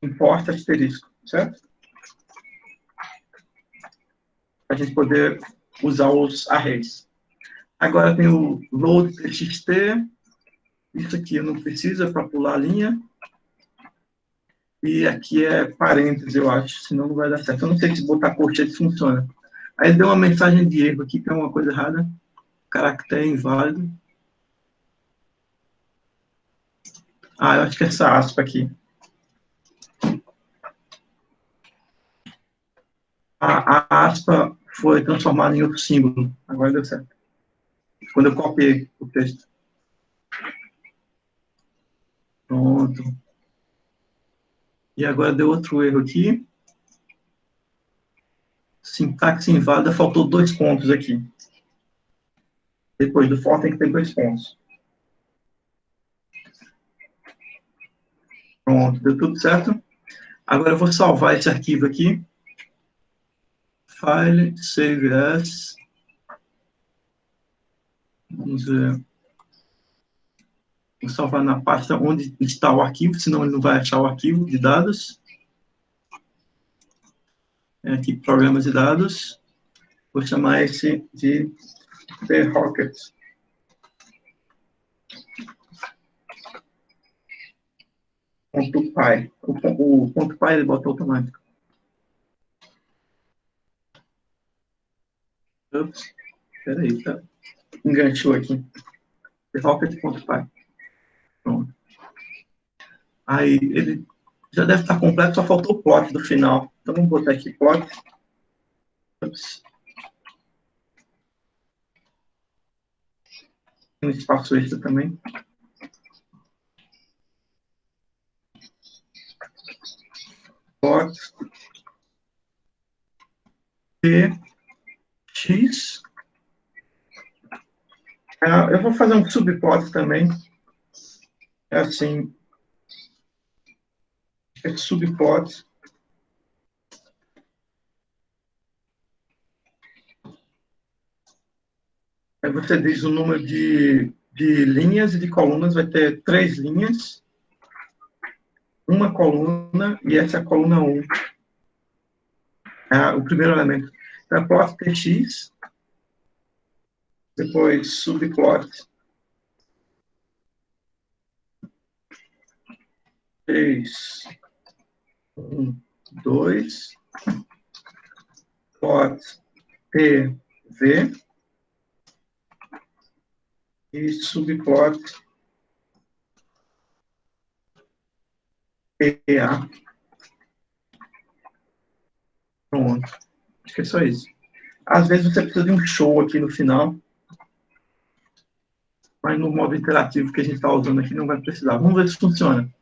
importa asterisco, certo? Para a gente poder usar os arrays. Agora tem o load.txt, isso aqui eu não precisa para pular a linha. E aqui é parênteses, eu acho, senão não vai dar certo. Eu não sei se botar colchete funciona. Aí deu uma mensagem de erro aqui, tem uma coisa errada. Caractere inválido. Ah, eu acho que é essa aspa aqui. A aspa foi transformada em outro símbolo. Agora deu certo. Quando eu copiei o texto. Pronto. E agora deu outro erro aqui. Sintaxe inválida, faltou 2 pontos aqui. Depois do for tem que ter 2 pontos. Pronto, deu tudo certo. Agora eu vou salvar esse arquivo aqui. File, save as. Vamos ver. Vou salvar na pasta onde está o arquivo, senão ele não vai achar o arquivo de dados. É aqui, programas de dados. Vou chamar esse de The Rocket. Ponto .py. O ponto .py ele bota automático. Ups, peraí, tá? Enganchou aqui. The Rocket.py. Pronto. Aí ele já deve estar completo, só faltou o plot do final. Então vamos botar aqui plot. Ups. Tem um espaço extra também. Plot. X. Eu vou fazer um subplot também. É assim. É subplot. Aí você diz o número de linhas e de colunas. Vai ter 3 linhas, uma coluna, e essa é a coluna 1. É o primeiro elemento. Então, plot tx, depois subplot 3, 1, 2, plot tv e subplot pa. Pronto. Acho que é só isso. Às vezes você precisa de um show aqui no final, mas no modo interativo que a gente está usando aqui não vai precisar. Vamos ver se funciona.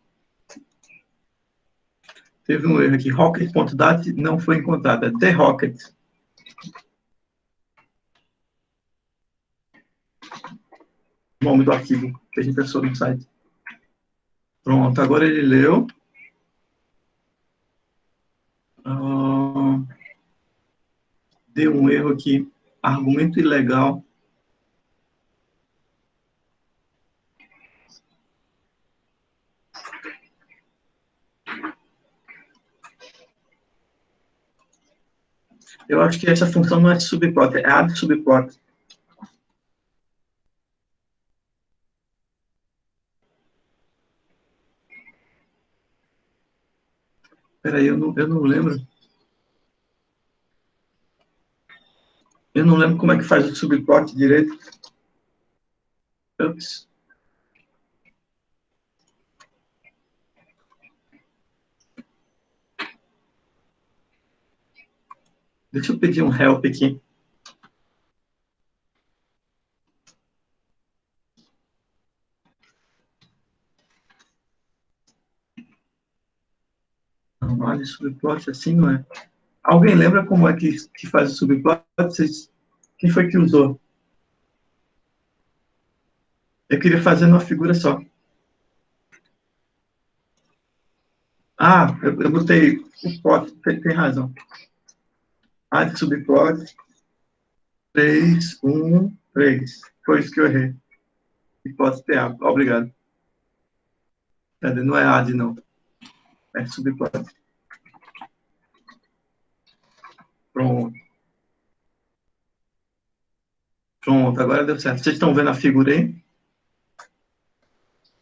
Teve um erro aqui. Rocket.dat não foi encontrado. É The Rocket. O nome do arquivo que a gente achou no site. Pronto, agora ele leu. Deu um erro aqui. Argumento ilegal. Eu acho que essa função não é de subplot, é add subplot. Peraí, eu não lembro. Eu não lembro como é que faz o subplot direito. Ups. Deixa eu pedir um help aqui. Não vale subplot assim, não é? Alguém lembra como é que faz o subplot? Quem foi que usou? Eu queria fazer numa figura só. Ah, eu botei o plot, tem razão. Add subplot 3, 1, 3. Foi isso que eu errei. Plot PA. Obrigado. Não é add, não. É subplot. Pronto. Pronto, agora deu certo. Vocês estão vendo a figura aí?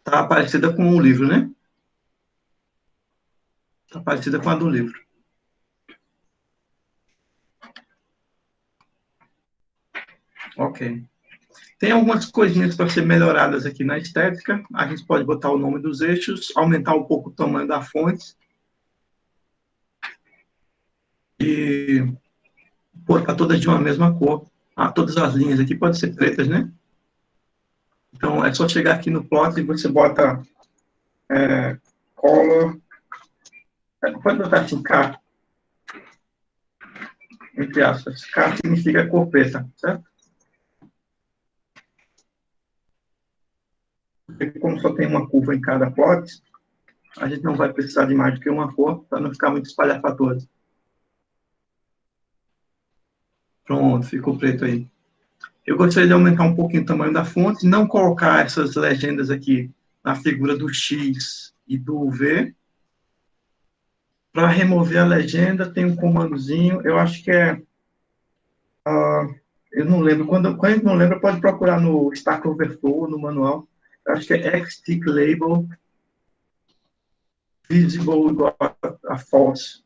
Tá parecida com o livro, né? Tá parecida com a do livro. Ok. Tem algumas coisinhas para ser melhoradas aqui na estética. A gente pode botar o nome dos eixos, aumentar um pouco o tamanho da fonte e botar todas de uma mesma cor. Ah, todas as linhas aqui podem ser pretas, né? Então, é só chegar aqui no plot e você bota color. Pode botar assim, K, entre aspas. K significa cor preta, certo? Porque como só tem uma curva em cada plot, a gente não vai precisar de mais do que uma cor para não ficar muito espalhafatoso. Pronto, ficou preto aí. Eu gostaria de aumentar um pouquinho o tamanho da fonte, não colocar essas legendas aqui na figura do X e do V. Para remover a legenda, tem um comandozinho, eu acho que é... eu não lembro, quando a gente não lembra, pode procurar no Stack Overflow, no manual. Eu acho que é xtick label visible igual a false.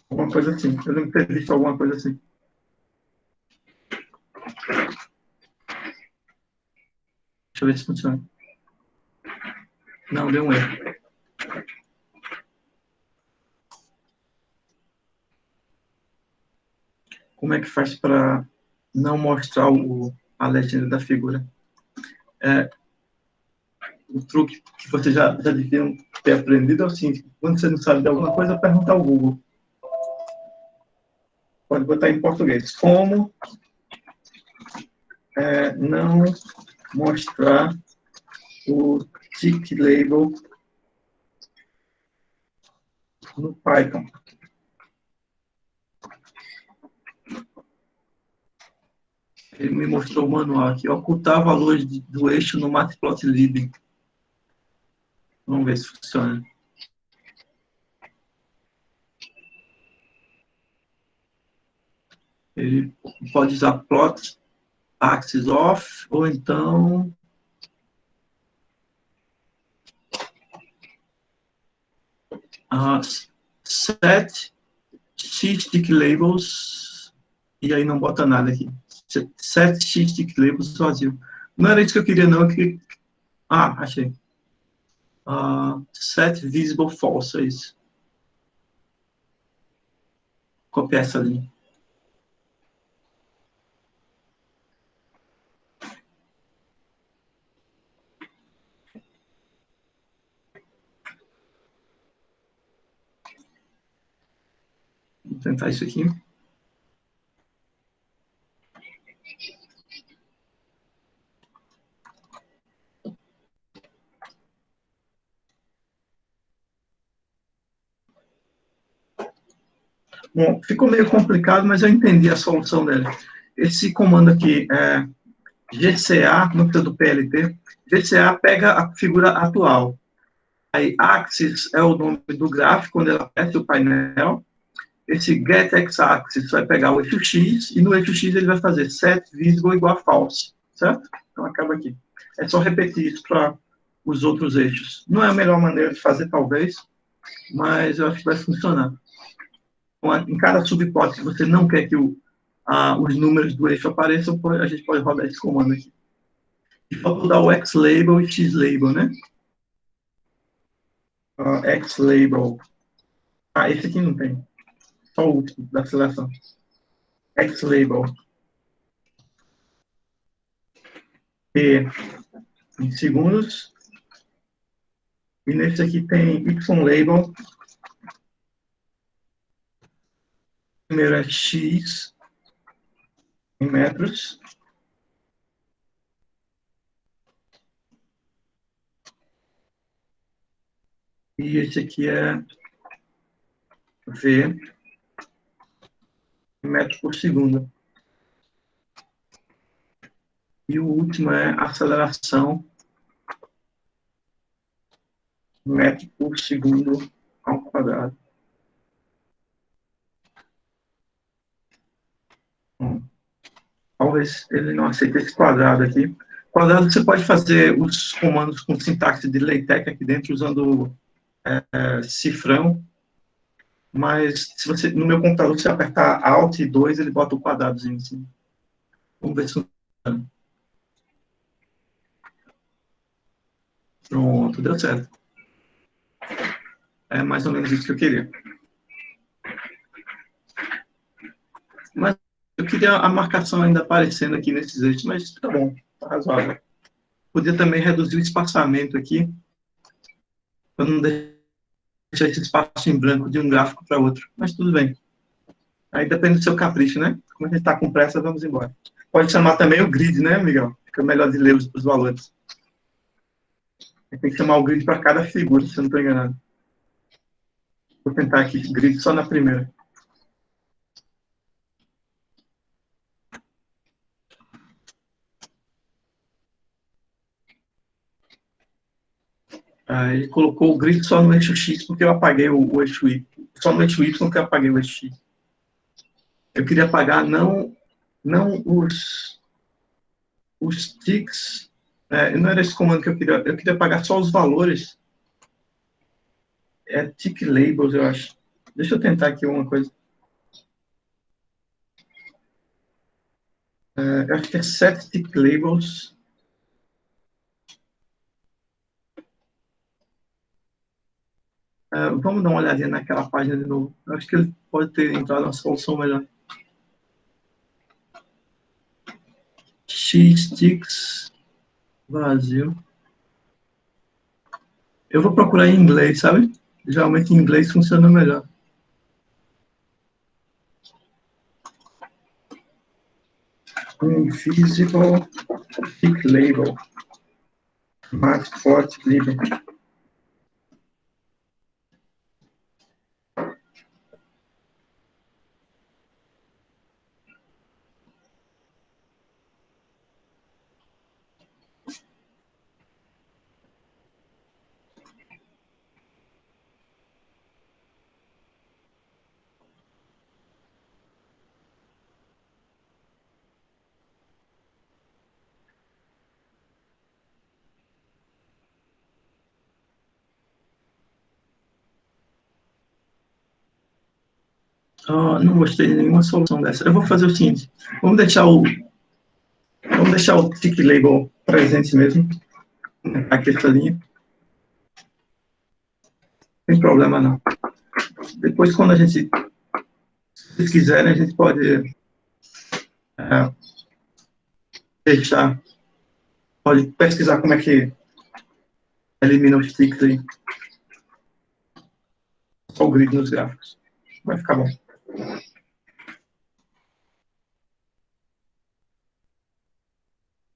Alguma coisa assim. Eu lembro de ter visto alguma coisa assim. Deixa eu ver se funciona. Não, deu um erro. Como é que faz para não mostrar a legenda da figura? O truque que vocês já deviam ter aprendido é o seguinte: quando você não sabe de alguma coisa, pergunta ao Google. Pode botar em português. Como não mostrar o tick label no Python? Ele me mostrou o manual aqui. Ocultar valores do eixo no matplotlib. Vamos ver se funciona. Ele pode usar plot axis off, ou então set stick labels, e aí não bota nada aqui. Set stick labels vazio. Não era isso que eu queria, não. Achei. Set visible false, é isso. Copiar essa linha. Vou tentar isso aqui. Bom, ficou meio complicado, mas eu entendi a solução dele. Esse comando aqui é GCA, núcleo do PLT. GCA pega a figura atual. Aí, axis é o nome do gráfico, quando ela aperta o painel. Esse getX-axis vai pegar o eixo X, e no eixo X ele vai fazer set visible igual a false, certo? Então, acaba aqui. É só repetir isso para os outros eixos. Não é a melhor maneira de fazer, talvez, mas eu acho que vai funcionar. Em cada subplot, se você não quer que os números do eixo apareçam, a gente pode rodar esse comando aqui. E falta dar o X-label e X-label, né? X-label. Ah, esse aqui não tem. Só o último da seleção. X-label. P em segundos. E nesse aqui tem Y-label. Primeiro é X em metros. E esse aqui é V em metros por segundo. E o último é aceleração em metro por segundo ao quadrado. Talvez ele não aceite esse quadrado aqui. Quadrado você pode fazer os comandos com sintaxe de LaTeX aqui dentro usando cifrão, mas se você, no meu computador, se apertar Alt 2, ele bota o quadradozinho assim. Vamos ver se funciona. Pronto, deu certo. É mais ou menos isso que eu queria. Mas eu queria a marcação ainda aparecendo aqui nesses eixos, mas tá bom, tá razoável. Podia também reduzir o espaçamento aqui, para não deixar esse espaço em branco de um gráfico para outro, mas tudo bem. Aí depende do seu capricho, né? Como a gente está com pressa, vamos embora. Pode chamar também o grid, né, Miguel? Fica melhor de ler os valores. Tem que chamar o grid para cada figura, se eu não estou enganado. Vou tentar aqui, grid só na primeira. Aí colocou o grid só no eixo X, porque eu apaguei o eixo Y. Só no eixo Y que eu apaguei o eixo X. Eu queria apagar não os ticks, não era esse comando que eu queria apagar só os valores. É tick labels, eu acho. Deixa eu tentar aqui uma coisa. Eu acho que é set tick labels. Vamos dar uma olhadinha naquela página de novo. Eu acho que ele pode ter entrado uma solução melhor. X-Ticks Brasil. Eu vou procurar em inglês, sabe? Geralmente em inglês funciona melhor. Invisible tick label. Mascot label. Não gostei de nenhuma solução dessa. Eu vou fazer o seguinte: vamos deixar o tick label presente mesmo, aqui essa linha. Não tem problema não. Depois, quando se vocês quiserem, a gente pode deixar, pode pesquisar como é que elimina os ticks aí. Só o grid nos gráficos. Vai ficar bom.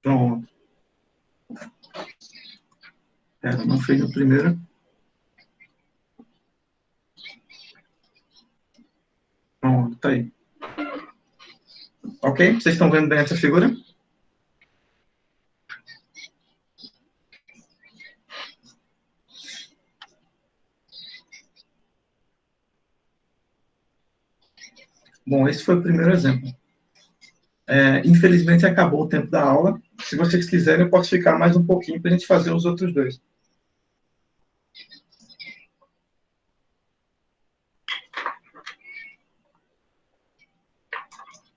Pronto. Não fez no primeiro. Pronto, tá aí. Ok? Vocês estão vendo bem essa figura? Bom, esse foi o primeiro exemplo. Infelizmente, acabou o tempo da aula. Se vocês quiserem, eu posso ficar mais um pouquinho para a gente fazer os outros dois.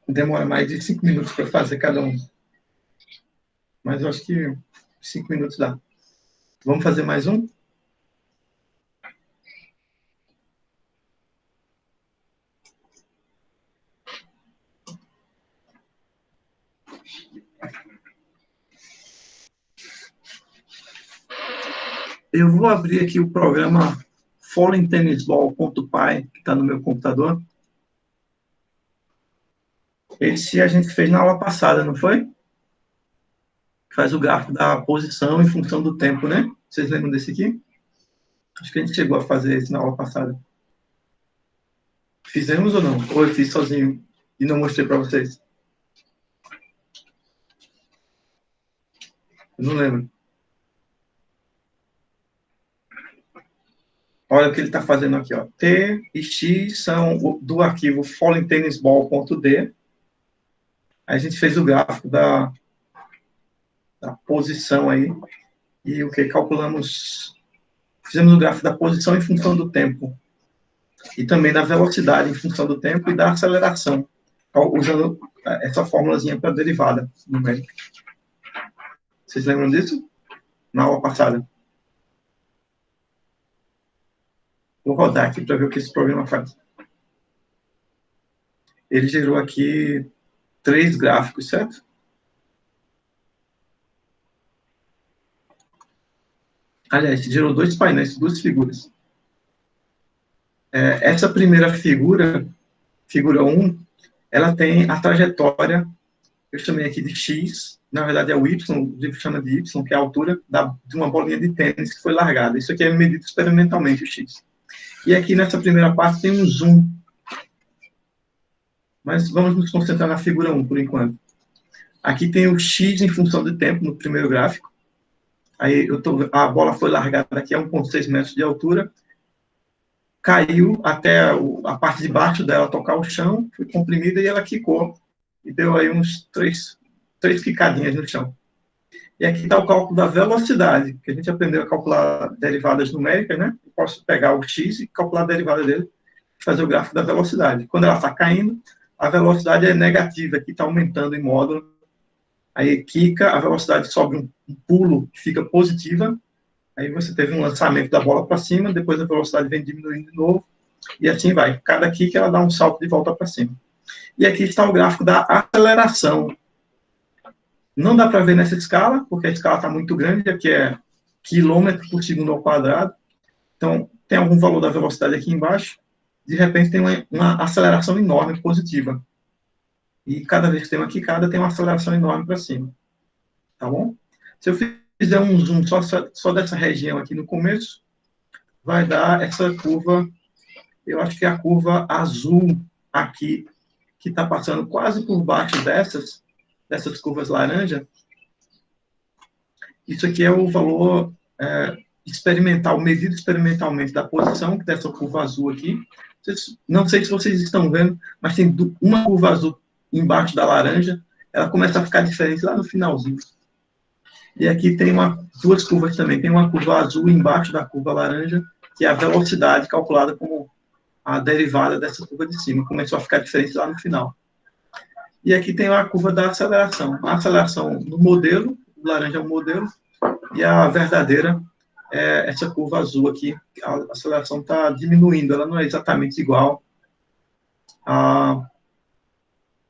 Demora mais de 5 minutos para fazer cada um. Mas eu acho que 5 minutos dá. Vamos fazer mais um? Eu vou abrir aqui o programa fallentennisball.py, que está no meu computador. Esse a gente fez na aula passada, não foi? Faz o gráfico da posição em função do tempo, né? Vocês lembram desse aqui? Acho que a gente chegou a fazer esse na aula passada. Fizemos ou não? Ou eu fiz sozinho e não mostrei para vocês? Eu não lembro. Olha o que ele está fazendo aqui, ó. T e X são do arquivo fallentennisball.d. A gente fez o gráfico da posição aí e o que calculamos, fizemos o gráfico da posição em função do tempo e também da velocidade em função do tempo e da aceleração, usando essa formulazinha para derivada numérica. Vocês lembram disso? Na aula passada. Vou rodar aqui para ver o que esse programa faz. Ele gerou aqui 3 gráficos, certo? Aliás, gerou 2 painéis, 2 figuras. Essa primeira figura, figura 1, ela tem a trajetória, eu chamei aqui de X, na verdade é o Y, o livro chama de Y, que é a altura de uma bolinha de tênis que foi largada. Isso aqui é medido experimentalmente, o X. E aqui nessa primeira parte tem um zoom. Mas vamos nos concentrar na figura 1 por enquanto. Aqui tem o X em função de tempo no primeiro gráfico. Aí a bola foi largada aqui a 1,6 metros de altura, caiu até a parte de baixo dela tocar o chão, foi comprimida e ela quicou. E deu aí uns três quicadinhas no chão. E aqui está o cálculo da velocidade, que a gente aprendeu a calcular derivadas numéricas, né? Eu posso pegar o x e calcular a derivada dele, fazer o gráfico da velocidade. Quando ela está caindo, a velocidade é negativa, aqui está aumentando em módulo. Aí quica, a velocidade sobe um pulo que fica positiva. Aí você teve um lançamento da bola para cima, depois a velocidade vem diminuindo de novo, e assim vai. Cada kick ela dá um salto de volta para cima. E aqui está o gráfico da aceleração. Não dá para ver nessa escala, porque a escala está muito grande, aqui é quilômetro por segundo ao quadrado. Então, tem algum valor da velocidade aqui embaixo, de repente tem uma aceleração enorme positiva. E cada vez que tem uma quicada, tem uma aceleração enorme para cima. Tá bom? Se eu fizer um zoom só dessa região aqui no começo, vai dar essa curva, eu acho que é a curva azul aqui, que está passando quase por baixo dessas curvas laranja. Isso aqui é o valor experimental, medido experimentalmente da posição dessa curva azul aqui. Não sei se vocês estão vendo, mas tem uma curva azul embaixo da laranja, ela começa a ficar diferente lá no finalzinho. E aqui tem duas curvas também. Tem uma curva azul embaixo da curva laranja, que é a velocidade calculada como a derivada dessa curva de cima. Começou a ficar diferente lá no final. E aqui tem a curva da aceleração. A aceleração no modelo, o laranja é um modelo, e a verdadeira é essa curva azul aqui. A aceleração está diminuindo, ela não é exatamente igual à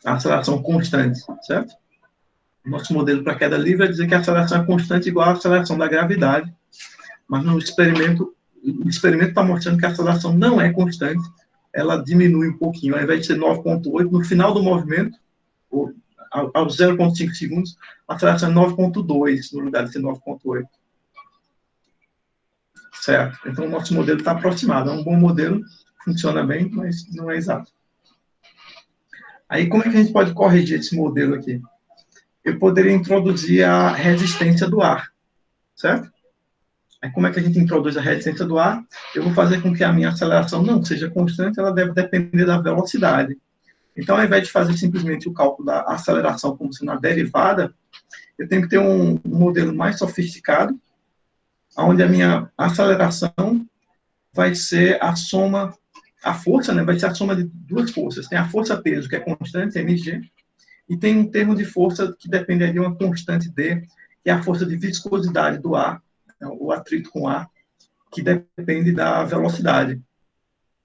aceleração constante, certo? Nosso modelo para queda livre é dizer que a aceleração é constante igual à aceleração da gravidade, mas no experimento, o experimento está mostrando que a aceleração não é constante, ela diminui um pouquinho, ao invés de ser 9,8, no final do movimento, aos 0,5 segundos, a aceleração é 9,2 no lugar de ser 9,8. Certo. Então, o nosso modelo está aproximado. É um bom modelo, funciona bem, mas não é exato. Aí, como é que a gente pode corrigir esse modelo aqui? Eu poderia introduzir a resistência do ar, certo? Aí, como é que a gente introduz a resistência do ar? Eu vou fazer com que a minha aceleração não seja constante, ela deve depender da velocidade. Então, ao invés de fazer simplesmente o cálculo da aceleração como sendo a derivada, eu tenho que ter um modelo mais sofisticado, onde a minha aceleração vai ser a soma, a força, né, vai ser a soma de duas forças. Tem a força-peso, que é constante, mg, e tem um termo de força que depende de uma constante d, que é a força de viscosidade do ar, o atrito com ar, que depende da velocidade.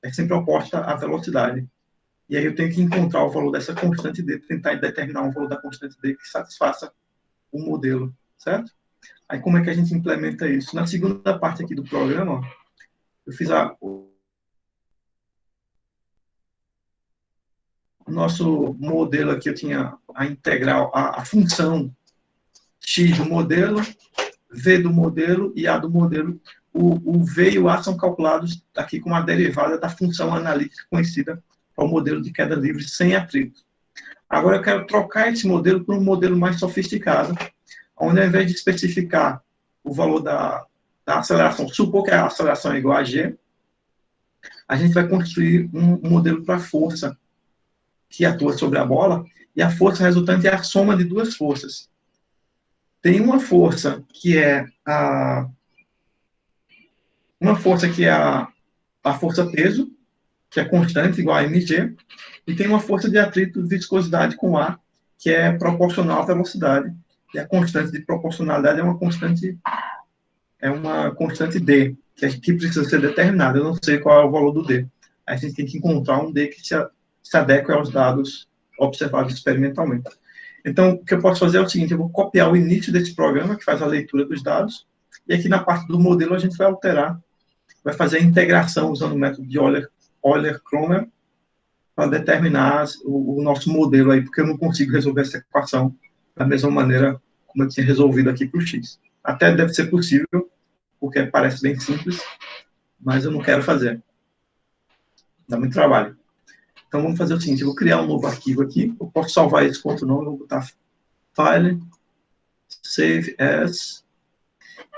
É sempre oposta à velocidade. E aí eu tenho que encontrar o valor dessa constante d, tentar determinar um valor da constante d que satisfaça o modelo, certo? Aí, como é que a gente implementa isso? Na segunda parte aqui do programa, eu fiz o nosso modelo aqui, eu tinha a integral, a função x do modelo, v do modelo e a do modelo. O v e o a são calculados aqui com uma derivada da função analítica conhecida para o modelo de queda livre sem atrito. Agora eu quero trocar esse modelo para um modelo mais sofisticado, onde ao invés de especificar o valor da aceleração, supor que a aceleração é igual a g, a gente vai construir um modelo para a força que atua sobre a bola, e a força resultante é a soma de duas forças. Tem uma força que é a força peso, que é constante, igual a mg, e tem uma força de atrito de viscosidade com A, que é proporcional à velocidade. E a constante de proporcionalidade é uma constante D, que precisa ser determinada. Eu não sei qual é o valor do D. Aí a gente tem que encontrar um D que se adeque aos dados observados experimentalmente. Então, o que eu posso fazer é o seguinte, eu vou copiar o início desse programa, que faz a leitura dos dados, e aqui na parte do modelo a gente vai alterar, vai fazer a integração usando o método de Euler-Kromer para determinar o nosso modelo aí, porque eu não consigo resolver essa equação da mesma maneira como eu tinha resolvido aqui para o x. Até deve ser possível, porque parece bem simples, mas eu não quero fazer. Dá muito trabalho. Então, vamos fazer o seguinte, eu vou criar um novo arquivo aqui, eu posso salvar esse ponto não, eu vou botar File, Save As,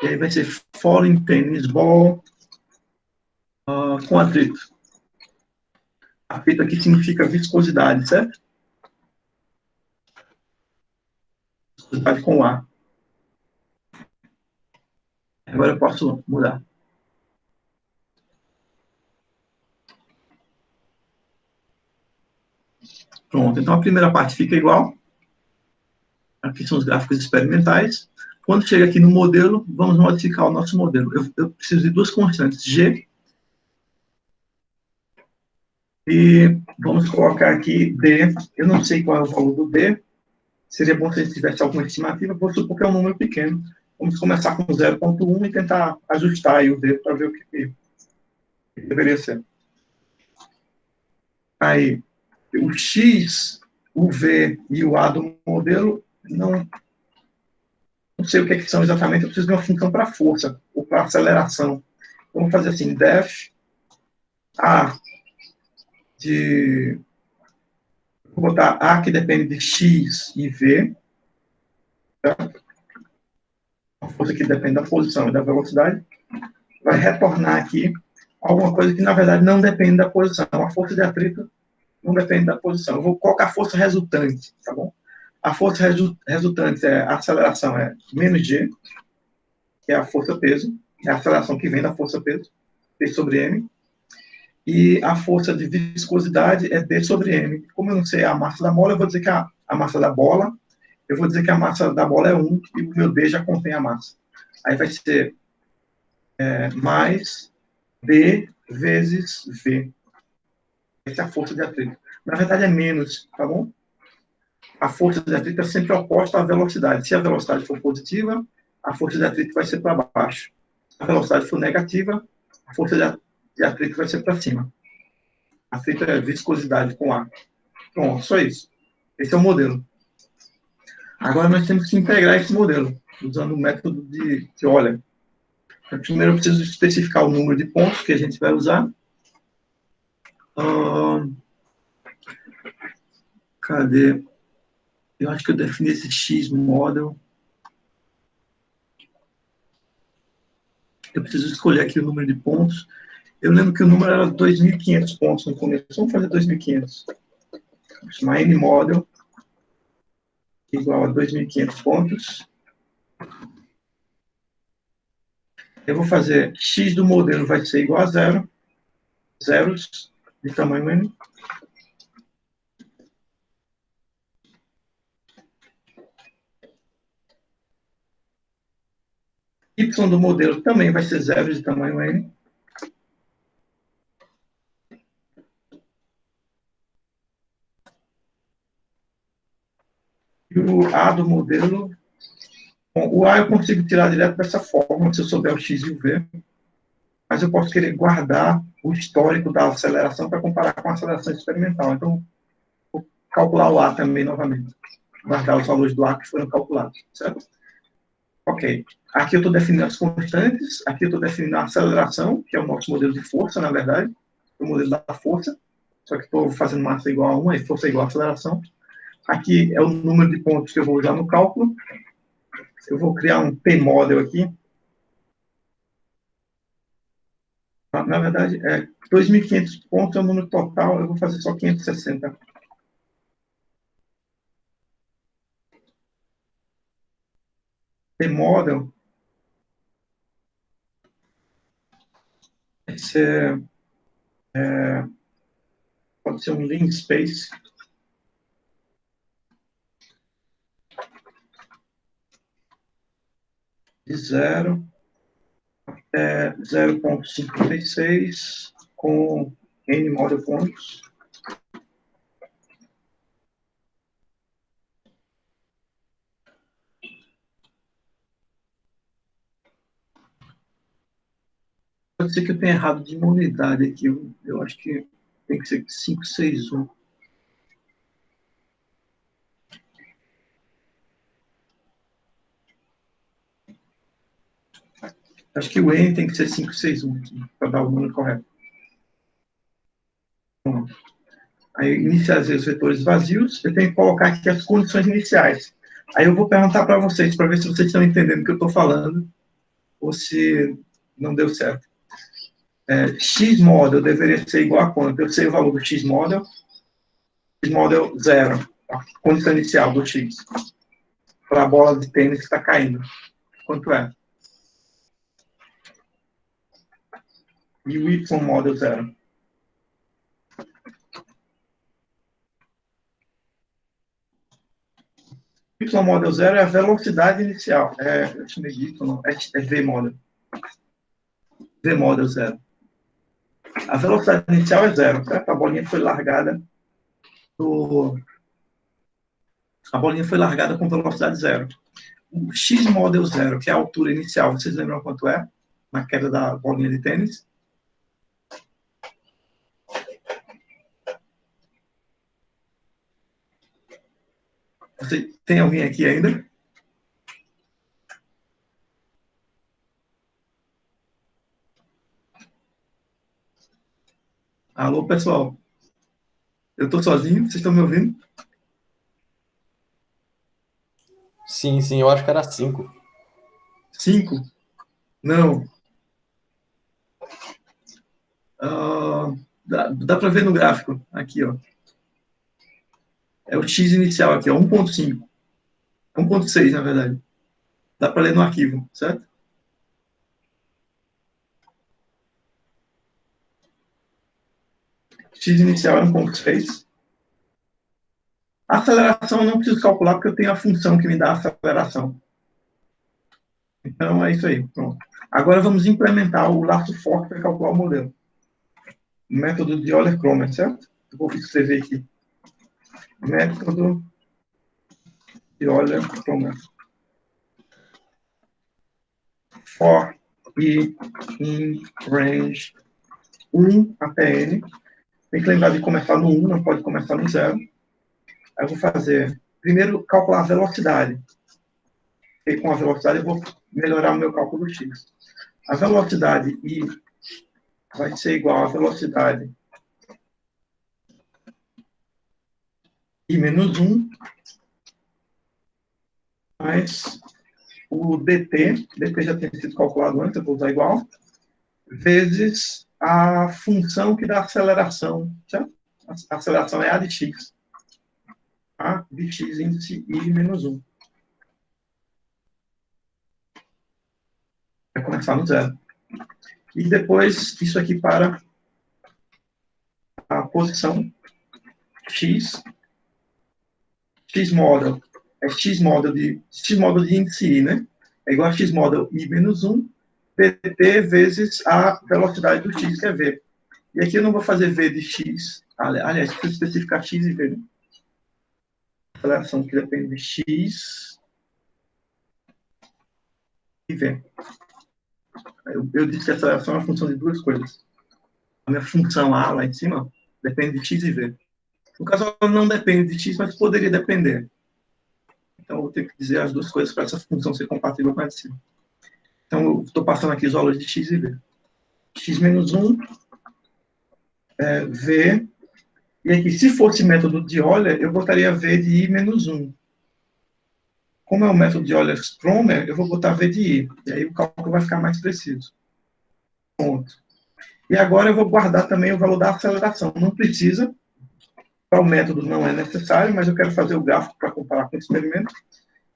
e aí vai ser Falling Tennis Ball com atrito. Atrito aqui significa viscosidade, certo? Viscosidade com A. Agora eu posso mudar. Pronto, então a primeira parte fica igual. Aqui são os gráficos experimentais. Quando chega aqui no modelo, vamos modificar o nosso modelo. Eu preciso de duas constantes, G, e vamos colocar aqui D. Eu não sei qual é o valor do D. Seria bom se a gente tivesse alguma estimativa, vou supor que é um número pequeno. Vamos começar com 0,1 e tentar ajustar aí o D para ver o que deveria ser. Aí, o X, o V e o A do modelo, não sei o que, são exatamente, eu preciso de uma função para força, ou para aceleração. Vamos fazer assim, def A de... Vou botar A que depende de X e V, tá? A força que depende da posição e da velocidade, vai retornar aqui alguma coisa que, na verdade, não depende da posição. A força de atrito não depende da posição. Eu vou colocar a força resultante, tá bom? A força resultante, a aceleração é menos G, que é a força-peso, é a aceleração que vem da força-peso, P sobre M, e a força de viscosidade é D sobre M. Como eu não sei a massa da bola, eu vou dizer que a massa da bola, eu vou dizer que a massa da bola é 1 e o meu D já contém a massa. Aí vai ser mais D vezes V. Essa é a força de atrito. Na verdade é menos, tá bom? A força de atrito é sempre oposta à velocidade. Se a velocidade for positiva, a força de atrito vai ser para baixo. Se a velocidade for negativa, a força de atrito vai ser para cima. Atrito é viscosidade com A. Pronto, só isso. Esse é o modelo. Agora nós temos que integrar esse modelo, usando o método de Euler. Primeiro eu preciso especificar o número de pontos que a gente vai usar. Cadê? Eu acho que eu defini esse X model. Eu preciso escolher aqui o número de pontos. Eu lembro que o número era 2.500 pontos no começo. Vamos fazer 2.500. Vou chamar N model igual a 2.500 pontos. Eu vou fazer X do modelo vai ser igual a 0. Zeros de tamanho N. Y do modelo também vai ser 0 de tamanho N. E o A do modelo Bom, o A eu consigo tirar direto dessa forma, se eu souber o X e o V, mas eu posso querer guardar o histórico da aceleração para comparar com a aceleração experimental. Então, vou calcular o A também novamente. Guardar os valores do A que foram calculados, certo? Ok. Aqui eu estou definindo as constantes, aqui eu estou definindo a aceleração, que é o nosso modelo de força, na verdade, o modelo da força, só que estou fazendo massa igual a 1 e força igual a aceleração. Aqui é o número de pontos que eu vou usar no cálculo. Eu vou criar um P-model aqui. Na verdade, 2.500 pontos é o número total, eu vou fazer só 560. P-model, pode ser um link space. De 0 até 0,56 com N model pontos. Pode ser que eu tenha errado de uma unidade aqui. Eu acho que tem que ser 561. Acho que o N tem que ser 561 para dar o número correto. Bom, aí, inicializei os vetores vazios. Eu tenho que colocar aqui as condições iniciais. Aí eu vou perguntar para vocês, para ver se vocês estão entendendo o que eu estou falando, ou se não deu certo. X model deveria ser igual a quanto? Eu sei o valor do X model 0, a condição inicial do X, para a bola de tênis que está caindo. Quanto é? E o Y model 0. Y model 0 é a velocidade inicial. Eu chamei de Y, não. É V model. V model 0. A velocidade inicial é 0, certo? A bolinha foi largada com velocidade 0. O X model 0, que é a altura inicial, vocês lembram quanto é? Na queda da bolinha de tênis? Tem alguém aqui ainda? Alô, pessoal. Eu estou sozinho? Vocês estão me ouvindo? Sim, sim, eu acho que era 5. 5? Não. Dá para ver no gráfico. Aqui, ó. É o X inicial aqui, ó, 1.5. 1.6, na verdade. Dá para ler no arquivo, certo? X inicial é 1.6. A aceleração eu não preciso calcular, porque eu tenho a função que me dá a aceleração. Então, é isso aí. Pronto. Agora vamos implementar o laço forte para calcular o modelo. O método de Euler-Cromer, certo? Eu vou escrever aqui. Método de Euler-Cromer. For e in range 1 até n. Tem que lembrar de começar no 1, não pode começar no 0. Aí eu vou fazer, primeiro, calcular a velocidade. E com a velocidade eu vou melhorar o meu cálculo do x. A velocidade I vai ser igual à velocidade I menos 1 mais o dt já tinha sido calculado antes, eu vou usar igual, vezes a função que dá aceleração, certo? A aceleração é a de x. A de x índice I menos 1. Vai começar no 0. E depois, isso aqui para a posição x, x model, x model de índice I, né? É igual a x model I menos 1, pt vezes a velocidade do x, que é v. E aqui eu não vou fazer v de x, aliás, preciso especificar x e v, né? A aceleração que depende de x e V. Eu disse que a aceleração é uma função de duas coisas. A minha função A lá em cima depende de x e v. No caso, ela não depende de x, mas poderia depender. Então, eu vou ter que dizer as duas coisas para essa função ser compatível com a de cima. Então, eu estou passando aqui os valores de x e v. X menos 1, v. E aqui, se fosse método de Euler, eu botaria v de i menos 1. Como é o método de Euler-Stromer, eu vou botar v de i. E aí o cálculo vai ficar mais preciso. Ponto. E agora eu vou guardar também o valor da aceleração. Não precisa, para o método não é necessário, mas eu quero fazer o gráfico para comparar com o experimento.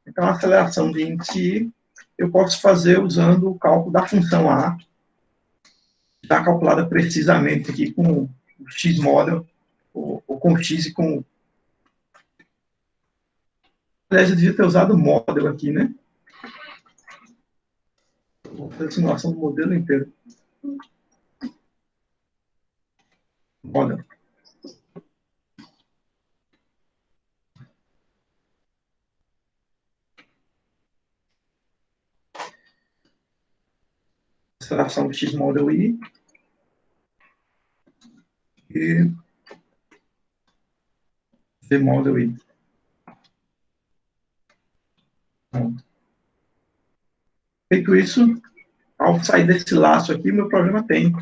Então, a aceleração de índice i, eu posso fazer usando o cálculo da função a, está calculada precisamente aqui com o x-model, ou com o x e com... Aliás, eu devia ter usado o model aqui, né? Vou fazer a simulação do modelo inteiro. Model. Aceleração do x-model i. E v-model i. Pronto. Feito isso, ao sair desse laço aqui, meu problema tem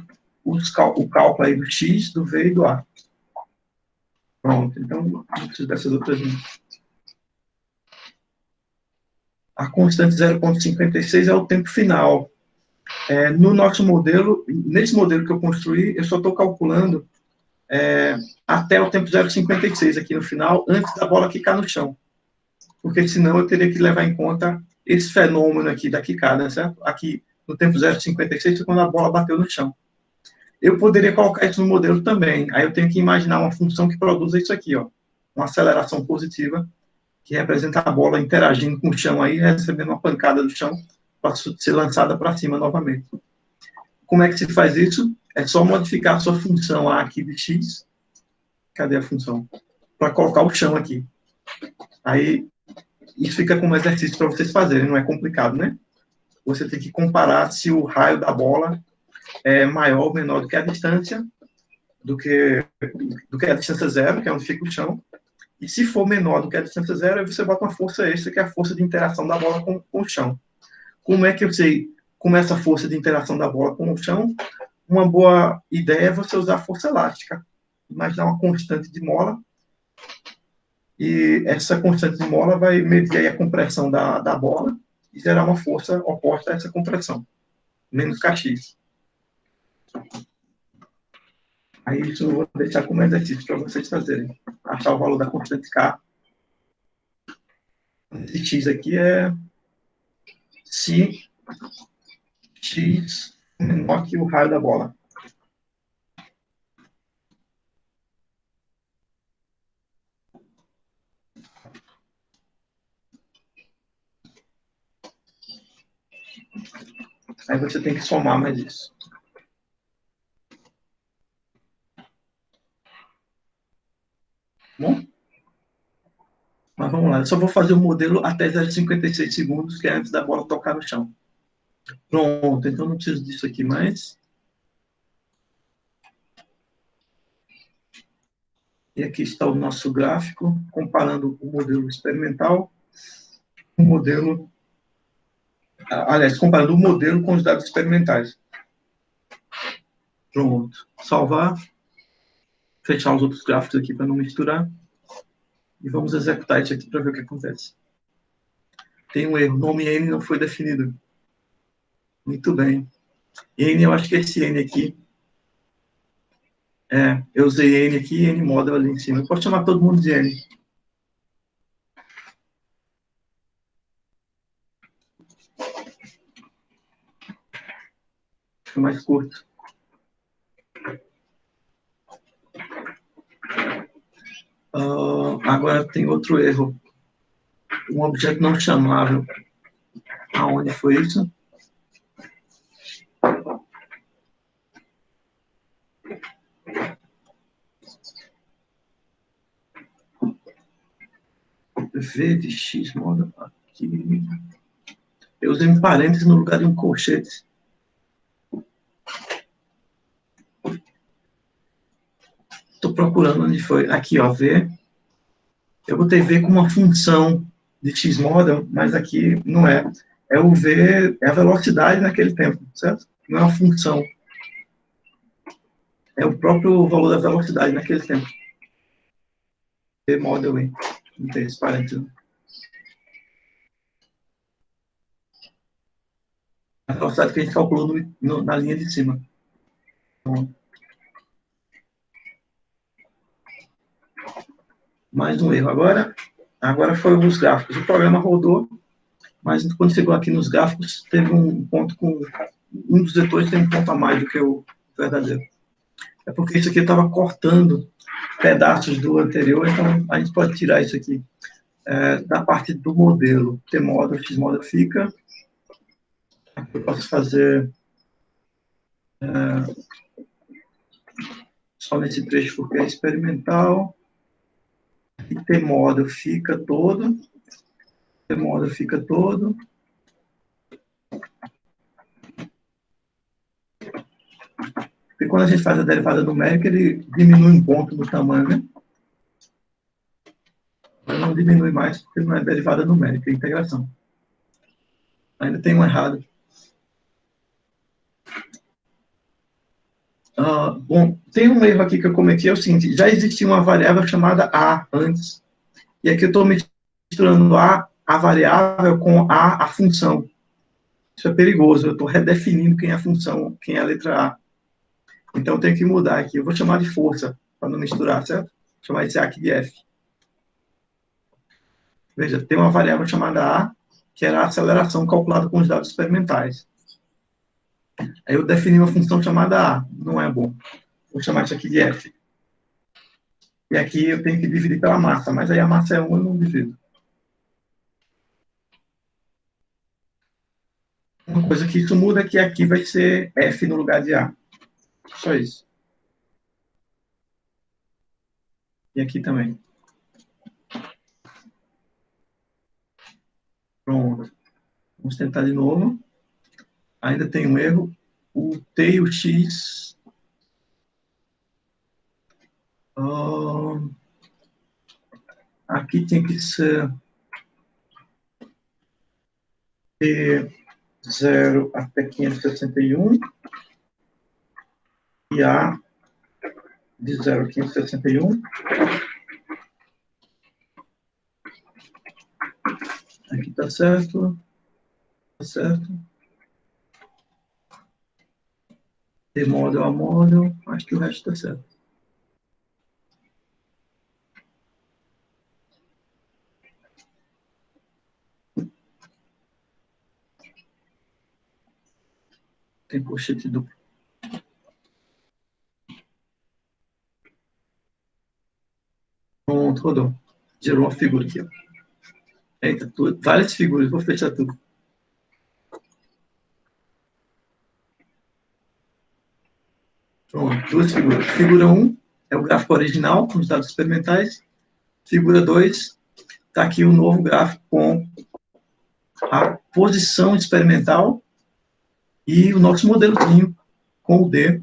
o cálculo aí do x, do v e do a. Pronto, então não preciso dessas outras linhas. A constante 0,56 é o tempo final. No nosso modelo, nesse modelo que eu construí, eu só estou calculando até o tempo 0,56 aqui no final, antes da bola quicar no chão. Porque senão eu teria que levar em conta esse fenômeno aqui da quicada, certo? Aqui no tempo 0,56 foi quando a bola bateu no chão. Eu poderia colocar isso no modelo também. Aí eu tenho que imaginar uma função que produza isso aqui, ó, uma aceleração positiva, que representa a bola interagindo com o chão aí, recebendo uma pancada do chão para ser lançada para cima novamente. Como é que se faz isso? É só modificar a sua função A aqui de x. Cadê a função? Para colocar o chão aqui. Aí, isso fica como exercício para vocês fazerem, não é complicado, né? Você tem que comparar se o raio da bola é maior ou menor do que a distância, do que a distância zero, que é onde fica o chão. E se for menor do que a distância zero, aí você bota uma força extra, que é a força de interação da bola com o chão. Como é que eu sei como é essa força de interação da bola com o chão? Uma boa ideia é você usar a força elástica. Imaginar uma constante de mola, e essa constante de mola vai medir aí a compressão da bola e gerar uma força oposta a essa compressão, menos kx. Aí isso eu vou deixar como exercício para vocês fazerem. Achar o valor da constante K. Esse x aqui é se x menor que o raio da bola. Aí você tem que somar mais isso. Bom? Mas vamos lá. Eu só vou fazer o modelo até 0,56 segundos, que é antes da bola tocar no chão. Pronto. Então não preciso disso aqui mais. E aqui está o nosso gráfico, comparando o modelo experimental com o modelo... Aliás, comparando o modelo com os dados experimentais. Pronto. Salvar. Fechar os outros gráficos aqui para não misturar. E vamos executar isso aqui para ver o que acontece. Tem um erro. O nome N não foi definido. Muito bem. N, eu acho que esse N aqui... eu usei N aqui e N model ali em cima. Eu posso chamar todo mundo de N. Fica mais curto. Agora tem outro erro. Um objeto não chamável. Aonde foi isso? V de x modo aqui. Eu usei um parênteses no lugar de um colchete. Estou procurando onde foi. Aqui, ó, V. Eu botei V como uma função de X-model, mas aqui não é. É o V, é a velocidade naquele tempo, certo? Não é uma função. É o próprio valor da velocidade naquele tempo. V-model, não tem esse parênteses. A velocidade que a gente calculou na linha de cima. Então, mais um erro. Agora foram os gráficos. O programa rodou, mas quando chegou aqui nos gráficos, teve um ponto com... Um dos vetores tem um ponto a mais do que o verdadeiro. É porque isso aqui estava cortando pedaços do anterior, então a gente pode tirar isso aqui. Da parte do modelo, T-model, X-model fica. Aqui eu posso fazer só nesse trecho porque é experimental. E T-model fica todo. T-model fica todo. Porque quando a gente faz a derivada numérica, ele diminui um ponto no tamanho, né? Mas não diminui mais porque não é derivada numérica, é integração. Ainda tem um errado. Bom, tem um erro aqui que eu cometi, é o seguinte, já existia uma variável chamada A antes, e aqui eu estou misturando a variável, com a função. Isso é perigoso, eu estou redefinindo quem é a função, quem é a letra A. Então, eu tenho que mudar aqui. Eu vou chamar de força, para não misturar, certo? Vou chamar esse A aqui de F. Veja, tem uma variável chamada A, que era a aceleração calculada com os dados experimentais. Aí eu defini uma função chamada A, não é bom. Vou chamar isso aqui de F. E aqui eu tenho que dividir pela massa, mas aí a massa é 1, eu não divido. Uma coisa que isso muda é que aqui vai ser F no lugar de A. Só isso. E aqui também. Pronto. Vamos tentar de novo. Ainda tem um erro. O T e o X... aqui tem que ser T0 até 561 e A de 0 a 561. Aqui está certo. Está certo. De model a model. Acho que o resto está certo. Tem colchete duplo. Pronto, rodou. Gerou uma figura aqui. Ó. Eita, várias figuras. Vou fechar tudo. Pronto, duas figuras. Figura 1 é o gráfico original, com os dados experimentais. Figura 2 está aqui o novo gráfico com a posição experimental e o nosso modelozinho com o D.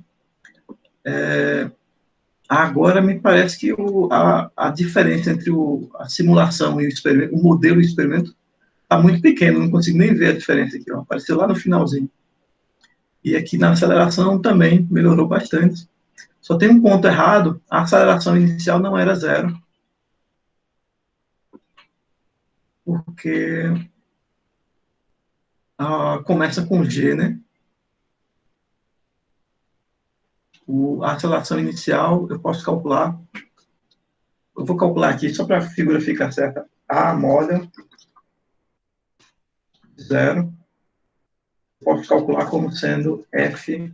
Agora, me parece que a diferença entre a simulação e o experimento, o modelo e o experimento, está muito pequeno, não consigo nem ver a diferença aqui. Ó. Apareceu lá no finalzinho. E aqui na aceleração também melhorou bastante. Só tem um ponto errado, a aceleração inicial não era 0. Porque começa com G, né? A aceleração inicial, eu posso calcular. Eu vou calcular aqui, só para a figura ficar certa. A model 0. Posso calcular como sendo F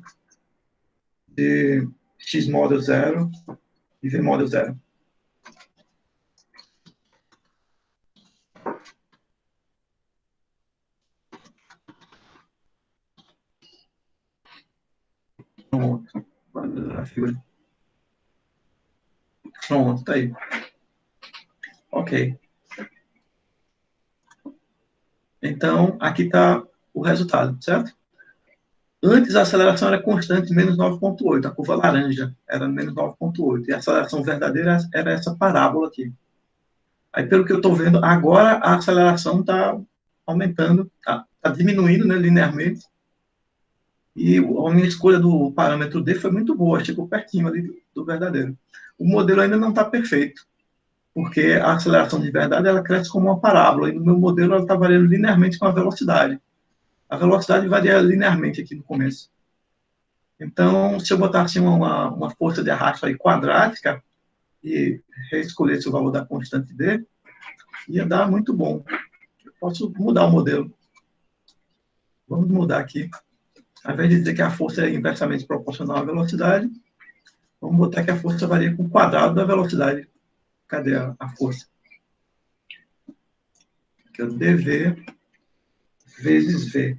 de X model 0 e V model 0. Pronto. A figura. Pronto, tá aí. Ok. Então, aqui está o resultado, certo? Antes, a aceleração era constante, menos 9,8. A curva laranja era menos 9,8. E a aceleração verdadeira era essa parábola aqui. Aí, pelo que eu estou vendo, agora a aceleração está aumentando, está diminuindo, né, linearmente. E a minha escolha do parâmetro D foi muito boa, chegou pertinho ali do verdadeiro. O modelo ainda não está perfeito, porque a aceleração de verdade ela cresce como uma parábola, e no meu modelo ela está variando linearmente com a velocidade. A velocidade varia linearmente aqui no começo. Então, se eu botasse uma força de arrasto aí quadrática e reescolhesse o valor da constante D, ia dar muito bom. Eu posso mudar o modelo. Vamos mudar aqui. Ao invés de dizer que a força é inversamente proporcional à velocidade, vamos botar que a força varia com o quadrado da velocidade. Cadê a força? Aqui é o dV vezes V.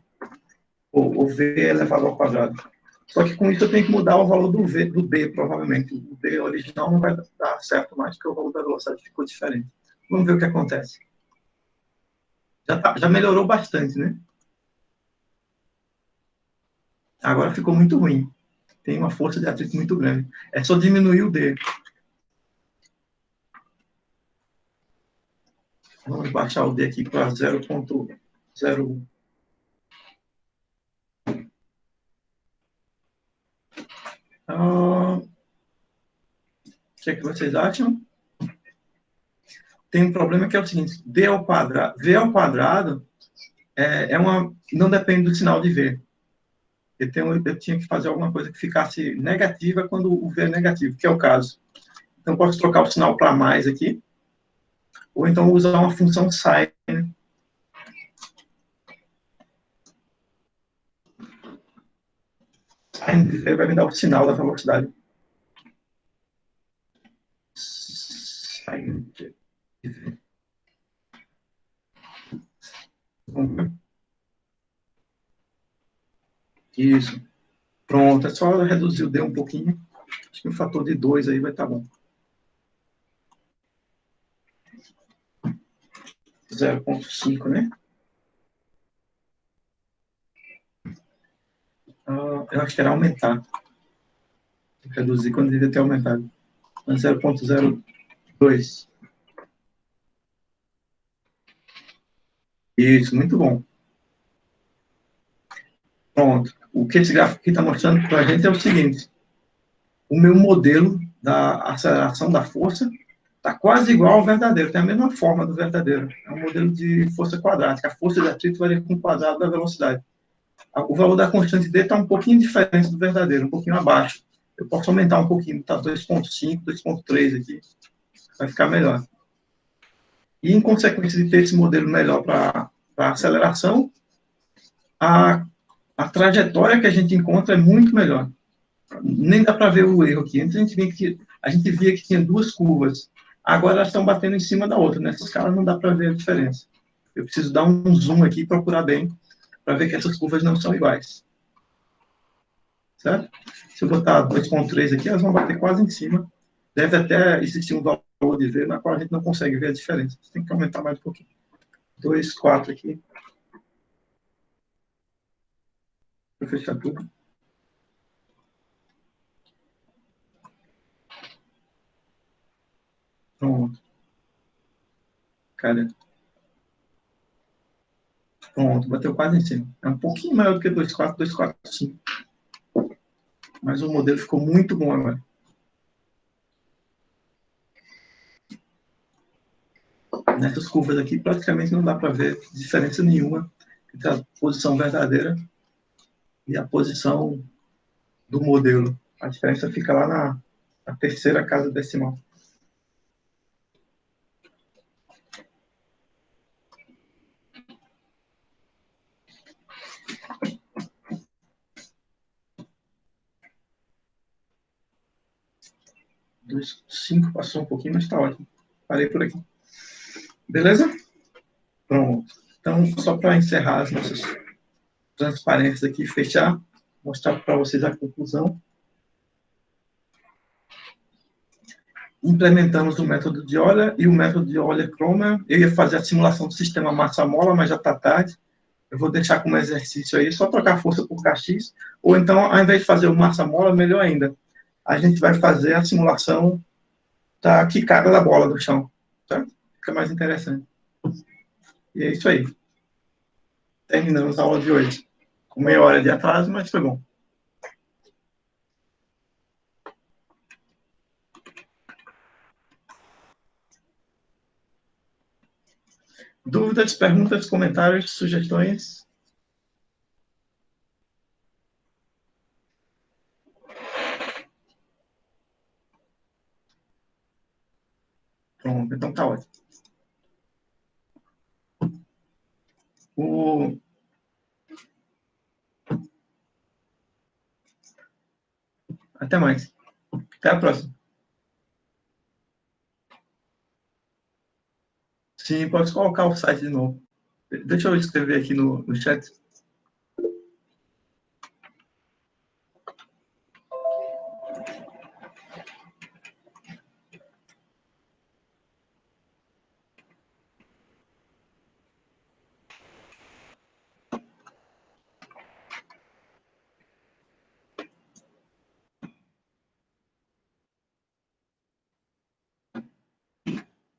Ou V elevado ao quadrado. Só que com isso eu tenho que mudar o valor do V, do D, provavelmente. O D original não vai dar certo mais, porque o valor da velocidade ficou diferente. Vamos ver o que acontece. Já melhorou bastante, né? Agora ficou muito ruim. Tem uma força de atrito muito grande. É só diminuir o D. Vamos baixar o D aqui para 0,01. O que é que vocês acham? Tem um problema que é o seguinte, V ao quadrado não depende do sinal de V. Eu tinha que fazer alguma coisa que ficasse negativa quando o V é negativo, que é o caso. Então, posso trocar o sinal para mais aqui, ou então usar uma função sin. Sin de V vai me dar o sinal da velocidade. Sin de V. Vamos ver. Isso. Pronto, é só reduzir o D um pouquinho. Acho que um fator de 2 aí vai estar bom. 0,5, né? Eu acho que era aumentar. Reduzir quando devia ter aumentado. 0,02. Isso, muito bom. Pronto. O que esse gráfico aqui está mostrando para a gente é o seguinte. O meu modelo da aceleração da força está quase igual ao verdadeiro, tem a mesma forma do verdadeiro. É um modelo de força quadrática. A força de atrito varia com o quadrado da velocidade. O valor da constante D está um pouquinho diferente do verdadeiro, um pouquinho abaixo. Eu posso aumentar um pouquinho, está 2,5, 2,3 aqui. Vai ficar melhor. E, em consequência de ter esse modelo melhor para aceleração, a trajetória que a gente encontra é muito melhor. Nem dá para ver o erro aqui. Antes a gente via que tinha duas curvas. Agora elas estão batendo em cima da outra. Nessa escala não dá para ver a diferença. Eu preciso dar um zoom aqui e procurar bem para ver que essas curvas não são iguais. Certo? Se eu botar 2,3 aqui, elas vão bater quase em cima. Deve até existir um valor de V na qual a gente não consegue ver a diferença. Tem que aumentar mais um pouquinho. 2,4 aqui. Vou fechar tudo. Pronto. Cara. Pronto, bateu quase em cima. É um pouquinho maior do que 2,4, 2,45. Mas o modelo ficou muito bom agora. Nessas curvas aqui, praticamente não dá para ver diferença nenhuma entre a posição verdadeira e a posição do modelo. A diferença fica lá na terceira casa decimal. Dos 5 passou um pouquinho, mas está ótimo. Parei por aqui. Beleza? Pronto. Então, só para encerrar as nossas transparências aqui, fechar, mostrar para vocês a conclusão. Implementamos o método de Euler e o método de Euler-Kromer. Eu ia fazer a simulação do sistema massa-mola, mas já está tarde. Eu vou deixar como exercício aí, só trocar força por kx, ou então, ao invés de fazer o massa-mola, melhor ainda, a gente vai fazer a simulação da quicada da bola do chão, tá? Fica mais interessante. E é isso aí. Terminamos a aula de hoje. Com meia hora de atraso, mas foi bom. Dúvidas, perguntas, comentários, sugestões? Pronto, então tá ótimo. Até mais. Até a próxima. Sim, pode colocar o site de novo. Deixa eu escrever aqui no chat.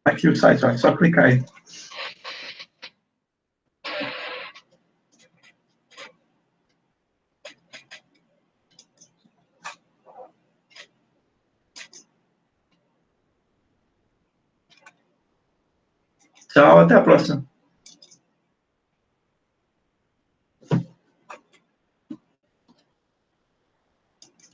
Aqui o site, ó, só clicar aí. Tchau, até a próxima.